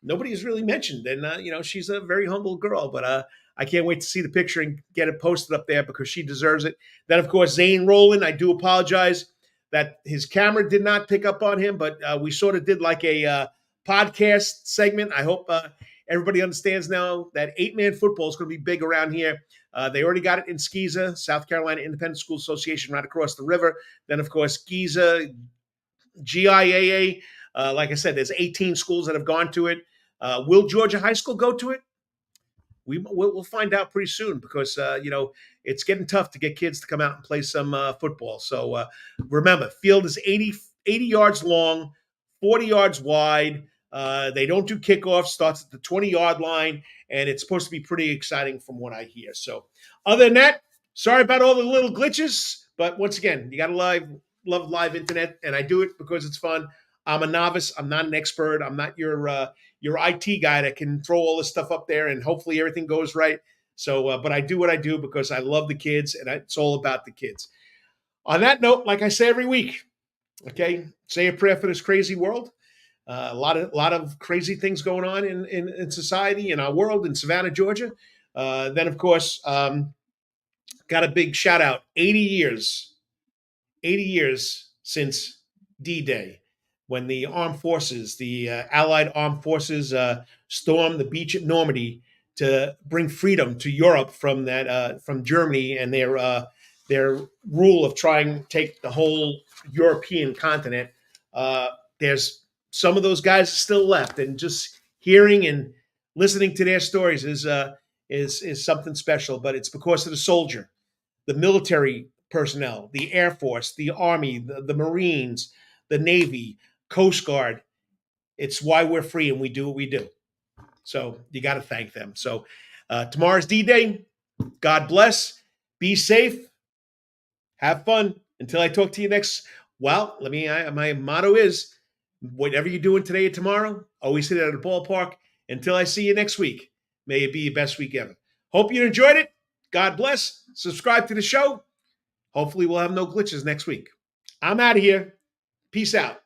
Speaker 1: nobody has really mentioned. And, she's a very humble girl, but I can't wait to see the picture and get it posted up there because she deserves it. Then, of course, Zane Rowland. I do apologize that his camera did not pick up on him, but we sort of did like a podcast segment. I hope everybody understands now that 8-man football is going to be big around here. They already got it in Skeeza, South Carolina Independent School Association, right across the river. Then, of course, Giza, GIAA. Like I said, there's 18 schools that have gone to it. Will Georgia High School go to it? We'll find out pretty soon because, it's getting tough to get kids to come out and play some football. So remember, field is 80 yards long, 40 yards wide. They don't do kickoffs, starts at the 20-yard line, and it's supposed to be pretty exciting from what I hear. So other than that, sorry about all the little glitches, but once again, you got to love live internet, and I do it because it's fun. I'm a novice. I'm not an expert. I'm not your IT guy that can throw all this stuff up there and hopefully everything goes right. So, but I do what I do because I love the kids and it's all about the kids. On that note, like I say every week, okay, say a prayer for this crazy world. A lot of crazy things going on in society, in our world, in Savannah, Georgia. Then, of course, got a big shout out. 80 years since D-Day, when the armed forces, the Allied armed forces, stormed the beach at Normandy to bring freedom to Europe from Germany and their rule of trying to take the whole European continent. There's some of those guys still left, and just hearing and listening to their stories is something special. But it's because of the soldier, the military personnel, the Air Force, the Army, the Marines, the Navy, Coast Guard. It's why we're free and we do what we do. So you got to thank them. So tomorrow's D-Day. God bless. Be safe. Have fun. Until I talk to you next. Well, my motto is, whatever you're doing today or tomorrow, always hit it at a ballpark. Until I see you next week, may it be your best week ever. Hope you enjoyed it. God bless. Subscribe to the show. Hopefully we'll have no glitches next week. I'm out of here. Peace out.